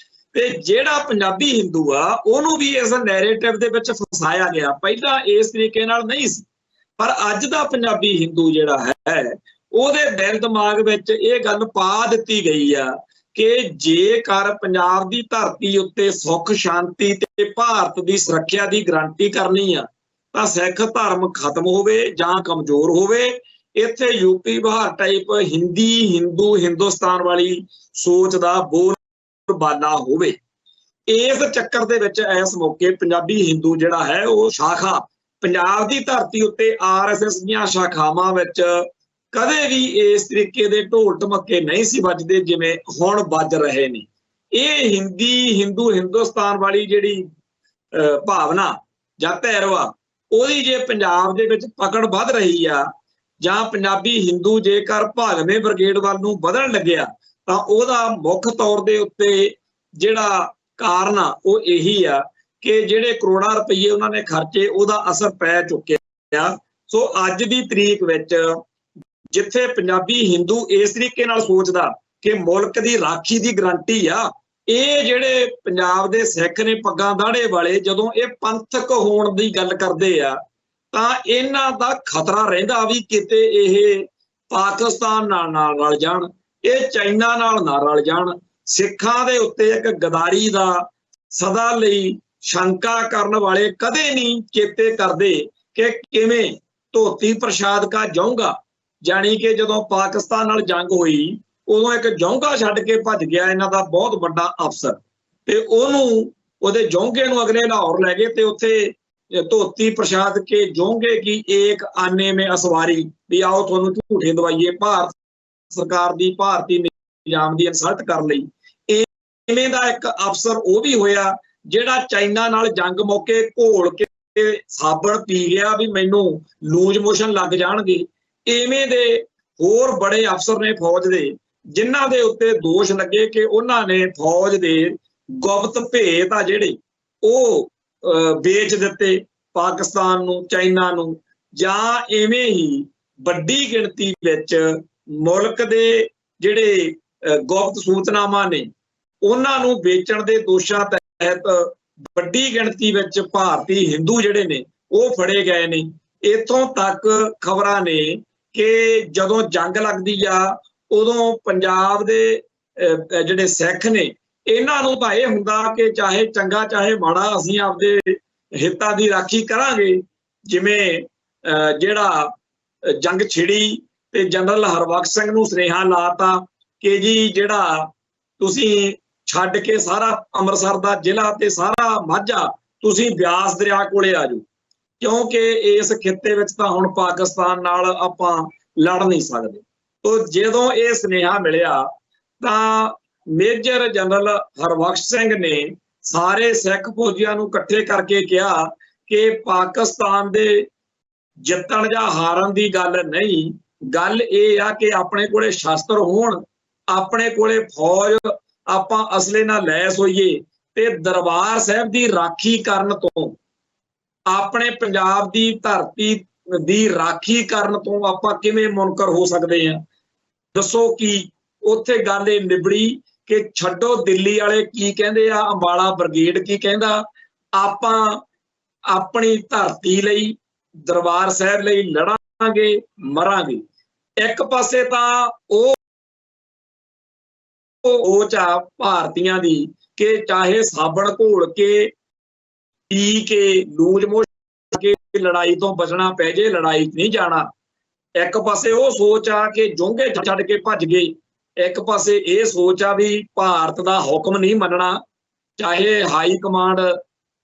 A: ਤੇ ਜਿਹੜਾ ਪੰਜਾਬੀ ਹਿੰਦੂ ਆ ਉਹਨੂੰ ਵੀ ਇਸ ਨੈਰੇਟਿਵ ਦੇ ਵਿੱਚ ਫਸਾਇਆ ਗਿਆ। ਪਹਿਲਾਂ ਇਸ ਤਰੀਕੇ ਨਾਲ ਨਹੀਂ ਸੀ, ਪਰ ਅੱਜ ਦਾ ਪੰਜਾਬੀ ਹਿੰਦੂ ਜਿਹੜਾ ਹੈ ਉਹਦੇ ਦਿਲ ਦਿਮਾਗ ਵਿੱਚ ਇਹ ਗੱਲ ਪਾ ਦਿੱਤੀ ਗਈ ਆ ਕਿ ਜੇਕਰ ਪੰਜਾਬ ਦੀ ਧਰਤੀ ਉੱਤੇ ਸੁੱਖ ਸ਼ਾਂਤੀ ਤੇ ਭਾਰਤ ਦੀ ਸੁਰੱਖਿਆ ਦੀ ਗਰੰਟੀ ਕਰਨੀ ਆ ਤਾਂ ਸਿੱਖ ਧਰਮ ਖਤਮ ਹੋਵੇ ਜਾਂ ਕਮਜ਼ੋਰ ਹੋਵੇ। ਇੱਥੇ ਯੂਪੀ ਬਿਹਾਰ ਟਾਈਪ ਹਿੰਦੂ ਹਿੰਦੁਸਤਾਨ ਵਾਲੀ ਸੋਚ ਦਾ ਬੋਲਬਾਲਾ ਹੋਵੇ। ਇਸ ਚੱਕਰ ਦੇ ਵਿੱਚ ਇਸ ਮੌਕੇ ਪੰਜਾਬੀ ਹਿੰਦੂ ਜਿਹੜਾ ਹੈ ਉਹ ਸ਼ਾਖਾ ਪੰਜਾਬ ਦੀ ਧਰਤੀ ਉੱਤੇ RSS ਦੀਆਂ ਸ਼ਾਖਾਵਾਂ ਵਿੱਚ ਕਦੇ ਵੀ ਇਸ ਤਰੀਕੇ ਦੇ ਢੋਲ ਢਮੱਕੇ ਨਹੀਂ ਸੀ ਵੱਜਦੇ ਜਿਵੇਂ ਹੁਣ ਵੱਜ ਰਹੇ ਨੇ। ਇਹ ਹਿੰਦੂ ਹਿੰਦੁਸਤਾਨ ਵਾਲੀ ਜਿਹੜੀ ਭਾਵਨਾ ਜਾਂ ਧੈਰਵਾ ਉਹਦੀ ਜੇ ਪੰਜਾਬ ਦੇ ਵਿੱਚ ਪਕੜ ਵੱਧ ਰਹੀ ਆ ਜਾਂ ਪੰਜਾਬੀ ਹਿੰਦੂ ਜੇਕਰ ਭਾਗਵੇਂ ਬ੍ਰਿਗੇਡ ਵੱਲ ਨੂੰ ਵਧਣ ਲੱਗਿਆ ਤਾਂ ਉਹਦਾ ਮੁੱਖ ਤੌਰ ਦੇ ਉੱਤੇ ਜਿਹੜਾ ਕਾਰਨ ਆ ਉਹ ਇਹੀ ਆ ਕਿ ਜਿਹੜੇ ਕਰੋੜਾਂ ਰੁਪਏ ਉਹਨਾਂ ਨੇ ਖਰਚੇ ਉਹਦਾ ਅਸਰ ਪੈ ਚੁੱਕਿਆ। ਸੋ ਅੱਜ ਦੀ ਤਰੀਕ ਵਿੱਚ ਜਿੱਥੇ ਪੰਜਾਬੀ ਹਿੰਦੂ ਇਸ ਤਰੀਕੇ ਨਾਲ ਸੋਚਦਾ ਕਿ ਮੁਲਕ ਦੀ ਰਾਖੀ ਦੀ ਗਰੰਟੀ ਆ, ਇਹ ਜਿਹੜੇ ਪੰਜਾਬ ਦੇ ਸਿੱਖ ਨੇ ਪੱਗਾਂ ਦਾੜੇ ਵਾਲੇ ਜਦੋਂ ਇਹ ਪੰਥਕ ਹੋਣ ਦੀ ਗੱਲ ਕਰਦੇ ਆ ਤਾਂ ਇਹਨਾਂ ਦਾ ਖਤਰਾ ਰਹਿੰਦਾ ਵੀ ਕਿਤੇ ਇਹ ਪਾਕਿਸਤਾਨ ਨਾਲ ਰਲ ਜਾਣ, ਇਹ ਚਾਈਨਾ ਨਾਲ ਨਾ ਰਲ ਜਾਣ। ਸਿੱਖਾਂ ਦੇ ਉੱਤੇ ਇੱਕ ਗਦਾਰੀ ਦਾ ਸਦਾ ਲਈ ਸ਼ੰਕਾ ਕਰਨ ਵਾਲੇ ਕਦੇ ਨਹੀਂ ਚੇਤੇ ਕਰਦੇ ਕਿ ਕਿਵੇਂ ਧੋਤੀ ਪ੍ਰਸ਼ਾਦ ਕਾ ਜਾਊਗਾ, ਜਾਣੀ ਕਿ ਜਦੋਂ ਪਾਕਿਸਤਾਨ ਨਾਲ ਜੰਗ ਹੋਈ ਉਦੋਂ ਇੱਕ ਜੌਂਗਾ ਛੱਡ ਕੇ ਭੱਜ ਗਿਆ ਇਹਨਾਂ ਦਾ ਬਹੁਤ ਵੱਡਾ ਅਫਸਰ, ਤੇ ਉਹਦੇ ਜੌਂਗੇ ਨੂੰ ਅਗਲੇ ਲਾਹੌਰ ਲੈ ਗਏ ਤੇ ਉੱਥੇ ਧੋਤੀ ਪ੍ਰਸ਼ਾਦ ਕੇ ਜੌਂਗੇ ਕੀ ਏਕ ਆਨੇ ਮੇ ਅਸਵਾਰੀ, ਵੀ ਆਓ ਤੁਹਾਨੂੰ ਝੂਠੇ ਦਵਾਈਏ, ਭਾਰਤ ਸਰਕਾਰ ਦੀ ਭਾਰਤੀ ਨਿਜ਼ਾਮ ਦੀ ਇਨਸਲਟ ਕਰ ਲਈ। ਇਵੇਂ ਦਾ ਇੱਕ ਅਫਸਰ ਉਹ ਵੀ ਹੋਇਆ ਜਿਹੜਾ ਚਾਈਨਾ ਨਾਲ ਜੰਗ ਮੌਕੇ ਘੋਲ ਕੇ ਸਾਬਣ ਪੀ ਗਿਆ ਵੀ ਮੈਨੂੰ ਲੂਜ ਮੋਸ਼ਨ ਲੱਗ ਜਾਣਗੇ। ਇਵੇਂ ਦੇ ਹੋਰ ਬੜੇ ਅਫਸਰ ਨੇ ਫੌਜ ਦੇ ਜਿਨ੍ਹਾਂ ਦੇ ਉੱਤੇ ਦੋਸ਼ ਲੱਗੇ ਕਿ ਉਹਨਾਂ ਨੇ ਫੌਜ ਦੇ ਗੁਪਤ ਭੇਤ ਆ ਜਿਹੜੇ ਉਹ ਵੇਚ ਦਿੱਤੇ ਪਾਕਿਸਤਾਨ ਨੂੰ, ਚਾਈਨਾ ਨੂੰ, ਜਾਂ ਇਵੇਂ ਹੀ ਵੱਡੀ ਗਿਣਤੀ ਵਿੱਚ ਮੁਲਕ ਦੇ ਜਿਹੜੇ ਗੁਪਤ ਸੂਚਨਾਵਾਂ ਨੇ ਉਹਨਾਂ ਨੂੰ ਵੇਚਣ ਦੇ ਦੋਸ਼ਾਂ ਤਹਿਤ ਵੱਡੀ ਗਿਣਤੀ ਵਿੱਚ ਭਾਰਤੀ ਹਿੰਦੂ ਜਿਹੜੇ ਨੇ ਉਹ ਫੜੇ ਗਏ ਨੇ। ਇੱਥੋਂ ਤੱਕ ਖਬਰਾਂ ਨੇ ਕਿ ਜਦੋਂ ਜੰਗ ਲੱਗਦੀ ਆ ਉਦੋਂ ਪੰਜਾਬ ਦੇ ਜਿਹੜੇ ਸਿੱਖ ਨੇ ਇਹਨਾਂ ਨੂੰ ਤਾਂ ਇਹ ਹੁੰਦਾ ਕਿ ਚਾਹੇ ਚੰਗਾ ਚਾਹੇ ਮਾੜਾ ਅਸੀਂ ਆਪਦੇ ਹਿੱਤਾਂ ਦੀ ਰਾਖੀ ਕਰਾਂਗੇ। ਜਿਵੇਂ ਜਿਹੜਾ ਜੰਗ ਛਿੜੀ ਤੇ ਜਨਰਲ ਹਰਬਖਸ਼ ਸਿੰਘ ਨੂੰ ਸੁਨੇਹਾ ਲਾਤਾ ਕਿ ਜੀ ਜਿਹੜਾ ਤੁਸੀਂ ਛੱਡ ਕੇ ਸਾਰਾ ਅੰਮ੍ਰਿਤਸਰ ਦਾ ਜ਼ਿਲ੍ਹਾ ਤੇ ਸਾਰਾ ਮਾਝਾ ਤੁਸੀਂ ਬਿਆਸ ਦਰਿਆ ਕੋਲੇ ਆ ਜਾਓ, ਕਿਉਂਕਿ ਇਸ ਖਿੱਤੇ ਵਿੱਚ ਤਾਂ ਹੁਣ ਪਾਕਿਸਤਾਨ ਨਾਲ ਆਪਾਂ ਲੜ ਨਹੀਂ ਸਕਦੇ। ਤੋ ਜਦੋਂ ਇਹ ਸੁਨੇਹਾ ਮਿਲਿਆ ਤਾਂ ਮੇਜਰ ਜਨਰਲ ਹਰਬਖਸ਼ ਸਿੰਘ ਨੇ ਸਾਰੇ ਸਿੱਖ ਫੌਜੀਆਂ ਨੂੰ ਇਕੱਠੇ ਕਰਕੇ ਕਿਹਾ ਕਿ ਪਾਕਿਸਤਾਨ ਦੇ ਜਿੱਤਣ ਜਾਂ ਹਾਰਨ ਦੀ ਗੱਲ ਨਹੀਂ, ਗੱਲ ਇਹ ਆ ਕਿ ਆਪਣੇ ਕੋਲੇ ਸ਼ਸਤਰ ਹੋਣ, ਆਪਣੇ ਕੋਲੇ ਫੌਜ, ਆਪਾਂ ਅਸਲੇ ਨਾਲ ਲੈਸ ਹੋਈਏ ਤੇ ਦਰਬਾਰ ਸਾਹਿਬ ਦੀ ਰਾਖੀ ਕਰਨ ਤੋਂ, ਆਪਣੇ ਪੰਜਾਬ ਦੀ ਧਰਤੀ ਦੀ ਰਾਖੀ ਕਰਨ ਤੋਂ ਆਪਾਂ ਕਿਵੇਂ ਮੁਨਕਰ ਹੋ ਸਕਦੇ ਹਾਂ। ਦੱਸੋ ਕੀ ਉੱਥੇ ਗੱਲ ਇਹ ਨਿਬੜੀ ਕਿ ਛੱਡੋ ਦਿੱਲੀ ਵਾਲੇ ਕੀ ਕਹਿੰਦੇ ਆ, ਅੰਬਾਲਾ ਬ੍ਰਿਗੇਡ ਕੀ ਕਹਿੰਦਾ, ਆਪਾਂ ਆਪਣੀ ਧਰਤੀ ਲਈ ਦਰਬਾਰ ਸਾਹਿਬ ਲਈ ਲੜਾਂਗੇ ਮਰਾਂਗੇ। ਇੱਕ ਪਾਸੇ ਤਾਂ ਉਹ ਚਾ ਭਾਰਤੀਆਂ ਦੀ ਕਿ ਚਾਹੇ ਸਾਬਣ ਘੋਲ ਕੇ ਪੀ ਕੇ ਲੂਜ ਮੋਸ਼ਨ ਕੇ ਲੜਾਈ ਤੋਂ ਬਚਣਾ ਪੈ ਜੇ, ਲੜਾਈ ਨਹੀਂ ਜਾਣਾ। ਇੱਕ ਪਾਸੇ ਉਹ ਸੋਚ ਆ ਕਿ ਜੋਂਗੇ ਛੱਡ ਕੇ ਭੱਜ ਗਏ, ਇੱਕ ਪਾਸੇ ਇਹ ਸੋਚ ਆ ਵੀ ਭਾਰਤ ਦਾ ਹੁਕਮ ਨਹੀਂ ਮੰਨਣਾ, ਚਾਹੇ ਹਾਈ ਕਮਾਂਡ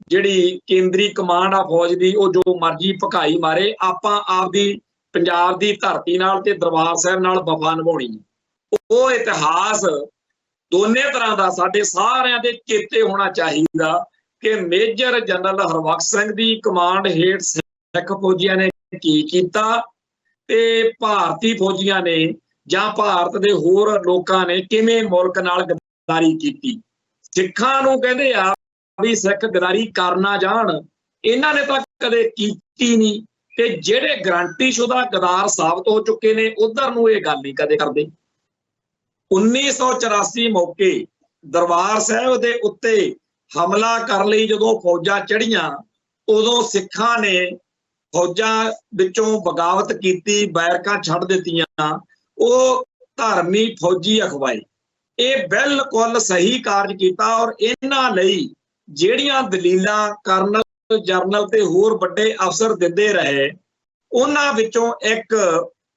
A: ਜਿਹੜੀ ਕੇਂਦਰੀ ਕਮਾਂਡ ਆ ਫੌਜ ਦੀ ਉਹ ਜੋ ਮਰਜ਼ੀ ਭਕਾਈ ਮਾਰੇ, ਆਪਾਂ ਆਪਦੀ ਪੰਜਾਬ ਦੀ ਧਰਤੀ ਨਾਲ ਤੇ ਦਰਬਾਰ ਸਾਹਿਬ ਨਾਲ ਵਫਾ ਨਿਭਾਉਣੀ। ਉਹ ਇਤਿਹਾਸ ਦੋਨੇ ਤਰ੍ਹਾਂ ਦਾ ਸਾਡੇ ਸਾਰਿਆਂ ਦੇ ਚੇਤੇ ਹੋਣਾ ਚਾਹੀਦਾ ਕਿ ਮੇਜਰ ਜਨਰਲ ਹਰਬਖਸ਼ ਸਿੰਘ ਦੀ ਕਮਾਂਡ ਹੇਠ ਸਿੱਖ ਫੌਜੀਆਂ ਨੇ ਕੀ ਕੀਤਾ ਤੇ ਭਾਰਤੀ ਫੌਜੀਆਂ ਨੇ ਜਾਂ ਭਾਰਤ ਦੇ ਹੋਰ ਲੋਕਾਂ ਨੇ ਕਿਵੇਂ ਮੁਲਕ ਨਾਲ ਗਦਾਰੀ ਕੀਤੀ। ਸਿੱਖਾਂ ਨੂੰ ਕਹਿੰਦੇ ਆ ਵੀ ਸਿੱਖ ਗਦਾਰੀ ਕਰਨਾ ਜਾਣ, ਇਹਨਾਂ ਨੇ ਤਾਂ ਕਦੇ ਕੀਤੀ ਨਹੀਂ, ਤੇ ਜਿਹੜੇ ਗਰੰਟੀਸ਼ੁਦਾ ਗਦਾਰ ਸਾਬਤ ਹੋ ਚੁੱਕੇ ਨੇ ਉਧਰ ਨੂੰ ਇਹ ਗੱਲ ਨਹੀਂ ਕਦੇ ਕਰਦੇ। 1984 ਮੌਕੇ ਦਰਬਾਰ ਸਾਹਿਬ ਦੇ ਉੱਤੇ ਹਮਲਾ ਕਰਨ ਲਈ ਜਦੋਂ ਫੌਜਾਂ ਚੜ੍ਹੀਆਂ, ਉਦੋਂ ਸਿੱਖਾਂ ਨੇ ਫੌਜਾਂ ਵਿੱਚੋਂ ਬਗਾਵਤ ਕੀਤੀ, ਬੈਰਕਾਂ ਛੱਡ ਦਿੱਤੀਆਂ, ਉਹ ਧਰਮੀ ਫੌਜੀ ਅਖਵਾਏ। ਇਹ ਬਿਲਕੁਲ ਸਹੀ ਕਾਰਜ ਕੀਤਾ। ਔਰ ਇਹਨਾਂ ਲਈ ਜਿਹੜੀਆਂ ਦਲੀਲਾਂ ਕਰਨਲ, ਜਰਨਲ ਤੇ ਹੋਰ ਵੱਡੇ ਅਫਸਰ ਦਿੰਦੇ ਰਹੇ, ਉਹਨਾਂ ਵਿੱਚੋਂ ਇੱਕ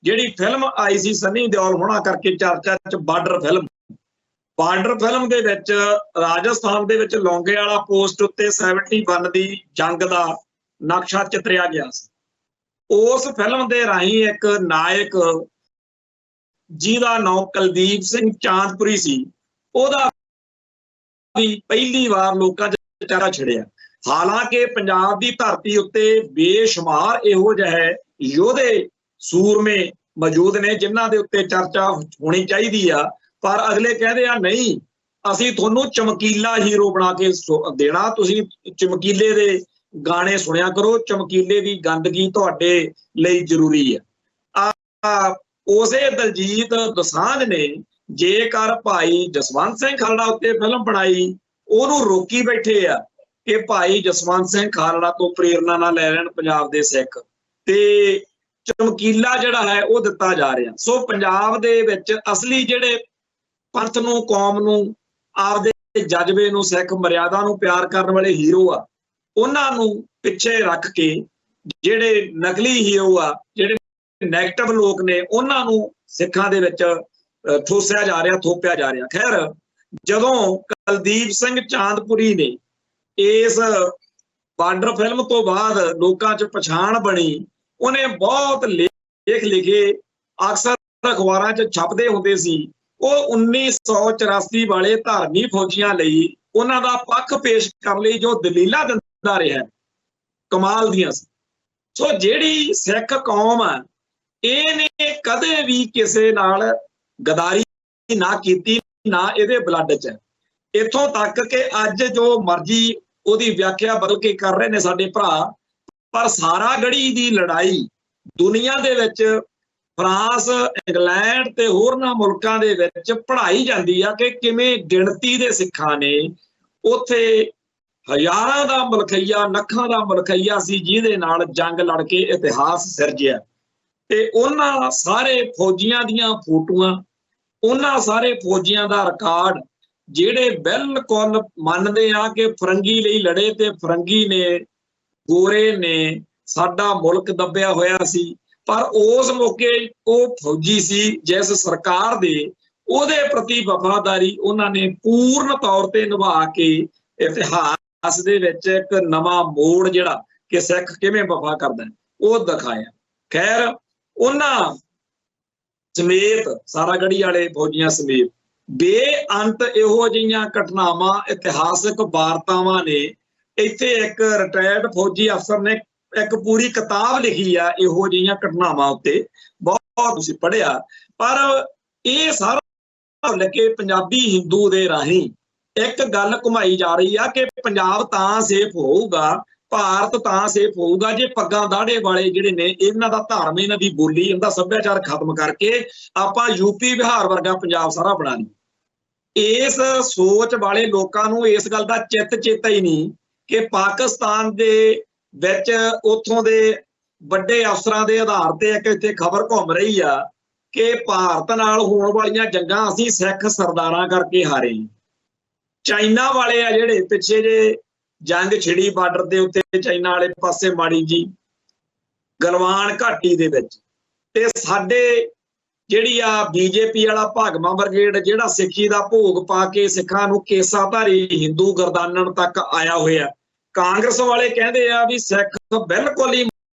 A: ਜਿਹੜੀ ਫਿਲਮ ਆਈ ਸੀ ਸਨੀ ਦਿਓਲ ਹੋਣਾ ਕਰਕੇ ਚਰਚਾ ਚ, ਬਾਰਡਰ ਫਿਲਮ ਦੇ ਵਿੱਚ ਰਾਜਸਥਾਨ ਦੇ ਵਿੱਚ ਲੌਂਗੇਵਾਲਾ ਪੋਸਟ ਉੱਤੇ 71 ਦੀ ਜੰਗ ਦਾ ਨਕਸ਼ਾ ਚਿੱਤਰਿਆ ਗਿਆ ਸੀ। ਉਸ ਫਿਲਮ ਦੇ ਰਾਹੀਂ ਇੱਕ ਨਾਇਕ ਜਿਹਦਾ ਨਾਮ ਕੁਲਦੀਪ ਸਿੰਘ ਚਾਂਦਪੁਰੀ ਸੀ, ਉਹਦਾ ਵੀ ਪਹਿਲੀ ਵਾਰ ਲੋਕਾਂ 'ਚ ਚਿਹਰਾ ਛਿੜਿਆ। ਹਾਲਾਂਕਿ ਪੰਜਾਬ ਦੀ ਧਰਤੀ ਉੱਤੇ ਬੇਸ਼ੁਮਾਰ ਇਹੋ ਜਿਹੇ ਯੋਧੇ ਸੂਰਮੇ ਮੌਜੂਦ ਨੇ ਜਿਨ੍ਹਾਂ ਦੇ ਉੱਤੇ ਚਰਚਾ ਹੋਣੀ ਚਾਹੀਦੀ ਆ, ਪਰ ਅਗਲੇ ਕਹਿੰਦੇ ਆ ਨਹੀਂ, ਅਸੀਂ ਤੁਹਾਨੂੰ ਚਮਕੀਲਾ ਹੀਰੋ ਬਣਾ ਕੇ ਦੇਣਾ, ਤੁਸੀਂ ਚਮਕੀਲੇ ਦੇ ਗਾਣੇ ਸੁਣਿਆ ਕਰੋ, ਚਮਕੀਲੇ ਦੀ ਗੰਦਗੀ ਤੁਹਾਡੇ ਲਈ ਜ਼ਰੂਰੀ ਹੈ। ਉਸੇ ਦਲਜੀਤ ਦੋਸਾਂਝ ਨੇ ਜੇਕਰ ਭਾਈ ਜਸਵੰਤ ਸਿੰਘ ਖਾਲੜਾ ਉੱਤੇ ਫਿਲਮ ਬਣਾਈ, ਉਹਨੂੰ ਰੋਕੀ ਬੈਠੇ ਆ ਕਿ ਭਾਈ ਜਸਵੰਤ ਸਿੰਘ ਖਾਲੜਾ ਤੋਂ ਪ੍ਰੇਰਨਾ ਨਾ ਲੈ ਲੈਣ ਪੰਜਾਬ ਦੇ ਸਿੱਖ, ਤੇ ਚਮਕੀਲਾ ਜਿਹੜਾ ਹੈ ਉਹ ਦਿੱਤਾ ਜਾ ਰਿਹਾ। ਸੋ ਪੰਜਾਬ ਦੇ ਵਿੱਚ ਅਸਲੀ ਜਿਹੜੇ ਪੰਥ ਨੂੰ, ਕੌਮ ਨੂੰ, ਆਪਦੇ ਜਜ਼ਬੇ ਨੂੰ, ਸਿੱਖ ਮਰਿਆਦਾ ਨੂੰ ਪਿਆਰ ਕਰਨ ਵਾਲੇ ਹੀਰੋ ਆ, ਉਹਨਾਂ ਨੂੰ ਪਿੱਛੇ ਰੱਖ ਕੇ ਜਿਹੜੇ ਨਕਲੀ ਹੀਰੋ ਆ, ਜਿਹੜੇ ਨੈਗੇਟਿਵ ਲੋਕ ਨੇ, ਉਹਨਾਂ ਨੂੰ ਸਿੱਖਾਂ ਦੇ ਵਿੱਚ ਠੋਸਿਆ ਜਾ ਰਿਹਾ, ਥੋਪਿਆ ਜਾ ਰਿਹਾ। ਖੈਰ, ਜਦੋਂ ਕੁਲਦੀਪ ਸਿੰਘ ਚਾਂਦਪੁਰੀ ਨੇ ਇਸ ਬਾਰਡਰ ਫਿਲਮ ਤੋਂ ਬਾਅਦ ਲੋਕਾਂ 'ਚ ਪਛਾਣ ਬਣੀ, ਉਹਨੇ ਬਹੁਤ ਲੇਖ ਲਿਖੇ, ਅਕਸਰ ਅਖਬਾਰਾਂ 'ਚ ਛਪਦੇ ਹੁੰਦੇ ਸੀ। ਉਹ 1984 ਵਾਲੇ ਧਾਰਮੀ ਫੌਜੀਆਂ ਲਈ ਉਹਨਾਂ ਦਾ ਪੱਖ ਪੇਸ਼ ਕਰਨ ਲਈ ਜੋ ਦਲੀਲਾਂ ਦਿੰਦਾ ਰਿਹਾ, ਕਮਾਲ ਦੀਆਂ ਸੀ। ਸੋ ਜਿਹੜੀ ਸਿੱਖ ਕੌਮ ਆ, ਇਹਨੇ ਕਦੇ ਵੀ ਕਿਸੇ ਨਾਲ ਗਦਾਰੀ ਨਾ ਕੀਤੀ, ਨਾ ਇਹਦੇ ਬਲੱਡ 'ਚ। ਇੱਥੋਂ ਤੱਕ ਕਿ ਅੱਜ ਜੋ ਮਰਜ਼ੀ ਉਹਦੀ ਵਿਆਖਿਆ ਬਦਲ ਕੇ ਕਰ ਰਹੇ ਨੇ ਸਾਡੇ ਭਰਾ, ਪਰ ਸਾਰਾ ਗੜੀ ਦੀ ਲੜਾਈ ਦੁਨੀਆ ਦੇ ਵਿੱਚ ਫਰਾਂਸ, ਇੰਗਲੈਂਡ ਤੇ ਹੋਰਨਾਂ ਮੁਲਕਾਂ ਦੇ ਵਿੱਚ ਪੜ੍ਹਾਈ ਜਾਂਦੀ ਆ ਕਿ ਕਿਵੇਂ ਗਿਣਤੀ ਦੇ ਸਿੱਖਾਂ ਨੇ ਉੱਥੇ ਹਜ਼ਾਰਾਂ ਦਾ ਮਲਖਈਆ, ਲੱਖਾਂ ਦਾ ਮਲਖਈਆ ਸੀ ਜਿਹਦੇ ਨਾਲ ਜੰਗ ਲੜ ਕੇ ਇਤਿਹਾਸ ਸਿਰਜਿਆ। ਤੇ ਉਹਨਾਂ ਸਾਰੇ ਫੌਜੀਆਂ ਦੀਆਂ ਫੋਟੋਆਂ, ਉਹਨਾਂ ਸਾਰੇ ਫੌਜੀਆਂ ਦਾ ਰਿਕਾਰਡ ਜਿਹੜੇ ਬਿਲਕੁਲ ਮੰਨਦੇ ਆ ਕਿ ਫਰੰਗੀ ਲਈ ਲੜੇ ਤੇ ਫਰੰਗੀ ਨੇ, ਗੋਰੇ ਨੇ ਸਾਡਾ ਮੁਲਕ ਦੱਬਿਆ ਹੋਇਆ ਸੀ, ਪਰ ਉਸ ਮੌਕੇ ਉਹ ਫੌਜੀ ਸੀ ਜਿਸ ਸਰਕਾਰ ਦੇ ਉਹਦੇ ਪ੍ਰਤੀ ਵਫਾਦਾਰੀ ਉਹਨਾਂ ਨੇ ਪੂਰਨ ਤੌਰ ਤੇ ਨਿਭਾ ਕੇ ਇਤਿਹਾਸ ਦੇ ਵਿੱਚ ਇੱਕ ਨਵਾਂ ਮੋੜ ਜਿਹੜਾ ਕਿ ਸਿੱਖ ਕਿਵੇਂ ਵਫਾ ਕਰਦਾ ਉਹ ਦਿਖਾਇਆ। ਖੈਰ, ਉਹਨਾਂ ਸਮੇਤ ਸਾਰਾਗੜ੍ਹੀ ਵਾਲੇ ਫੌਜੀਆਂ ਸਮੇਤ ਬੇਅੰਤ ਇਹੋ ਜਿਹੀਆਂ ਘਟਨਾਵਾਂ, ਇਤਿਹਾਸਕ ਵਾਰਤਾਵਾਂ ਨੇ। ਇੱਥੇ ਇੱਕ ਰਿਟਾਇਰਡ ਫੌਜੀ ਅਫਸਰ ਨੇ ਇੱਕ ਪੂਰੀ ਕਿਤਾਬ ਲਿਖੀ ਆ ਇਹੋ ਜਿਹੀਆਂ ਘਟਨਾਵਾਂ ਉੱਤੇ, ਬਹੁਤ ਤੁਸੀਂ ਪੜ੍ਹਿਆ। ਪਰ ਇਹ ਸਾਰਾ ਭੁੱਲ ਕੇ ਪੰਜਾਬੀ ਹਿੰਦੂ ਦੇ ਰਾਹੀਂ ਇੱਕ ਗੱਲ ਘੁਮਾਈ ਜਾ ਰਹੀ ਆ ਕਿ ਪੰਜਾਬ ਤਾਂ ਸੇਫ ਹੋਊਗਾ, ਭਾਰਤ ਤਾਂ ਸੇਫ ਹੋਊਗਾ ਜੇ ਪੱਗਾਂ ਦਾੜੇ ਵਾਲੇ ਜਿਹੜੇ ਨੇ, ਇਹਨਾਂ ਦਾ ਧਰਮ, ਇਹਨਾਂ ਦੀ ਬੋਲੀ, ਇਹਨਾਂ ਦਾ ਸੱਭਿਆਚਾਰ ਖਤਮ ਕਰਕੇ ਆਪਾਂ ਯੂਪੀ ਬਿਹਾਰ ਵਰਗਾ ਪੰਜਾਬ ਸਾਰਾ ਬਣਾ ਲਈਏ। ਇਸ ਸੋਚ ਵਾਲੇ ਲੋਕਾਂ ਨੂੰ ਇਸ ਗੱਲ ਦਾ ਚੇਤਾ ਹੀ ਨਹੀਂ ਕਿ ਪਾਕਿਸਤਾਨ ਦੇ ਵਿੱਚ ਉੱਥੋਂ ਦੇ ਵੱਡੇ ਅਫਸਰਾਂ ਦੇ ਆਧਾਰ ਤੇ ਇੱਕ ਇੱਥੇ ਖਬਰ ਘੁੰਮ ਰਹੀ ਆ ਕਿ ਭਾਰਤ ਨਾਲ ਹੋਣ ਵਾਲੀਆਂ ਜੰਗਾਂ ਅਸੀਂ ਸਿੱਖ ਸਰਦਾਰਾਂ ਕਰਕੇ ਹਾਰੇ। ਚਾਈਨਾ ਵਾਲੇ ਆ ਜਿਹੜੇ ਪਿੱਛੇ ਜੇ ਜੰਗ ਛਿੜੀ ਬਾਰਡਰ ਦੇ ਉੱਤੇ ਚਾਈਨਾ ਵਾਲੇ ਪਾਸੇ ਮਾੜੀ ਜੀ ਗਲਵਾਨ ਘਾਟੀ ਦੇ ਵਿੱਚ, ਤੇ ਸਾਡੇ ਜਿਹੜੀ ਆ ਬੀਜੇਪੀ ਵਾਲਾ ਭਾਗਮਾ ਬ੍ਰਿਗੇਡ ਜਿਹੜਾ ਸਿੱਖੀ ਦਾ ਭੋਗ ਪਾ ਕੇ ਸਿੱਖਾਂ ਨੂੰ ਕੇਸਾਧਾਰੀ ਹਿੰਦੂ ਗਰਦਾਨਣ ਤੱਕ ਆਇਆ ਹੋਇਆ। ਕਾਂਗਰਸ ਵਾਲੇ ਕਹਿੰਦੇ ਆ ਵੀ ਸਿੱਖ ਬਿਲਕੁਲ ਹੀ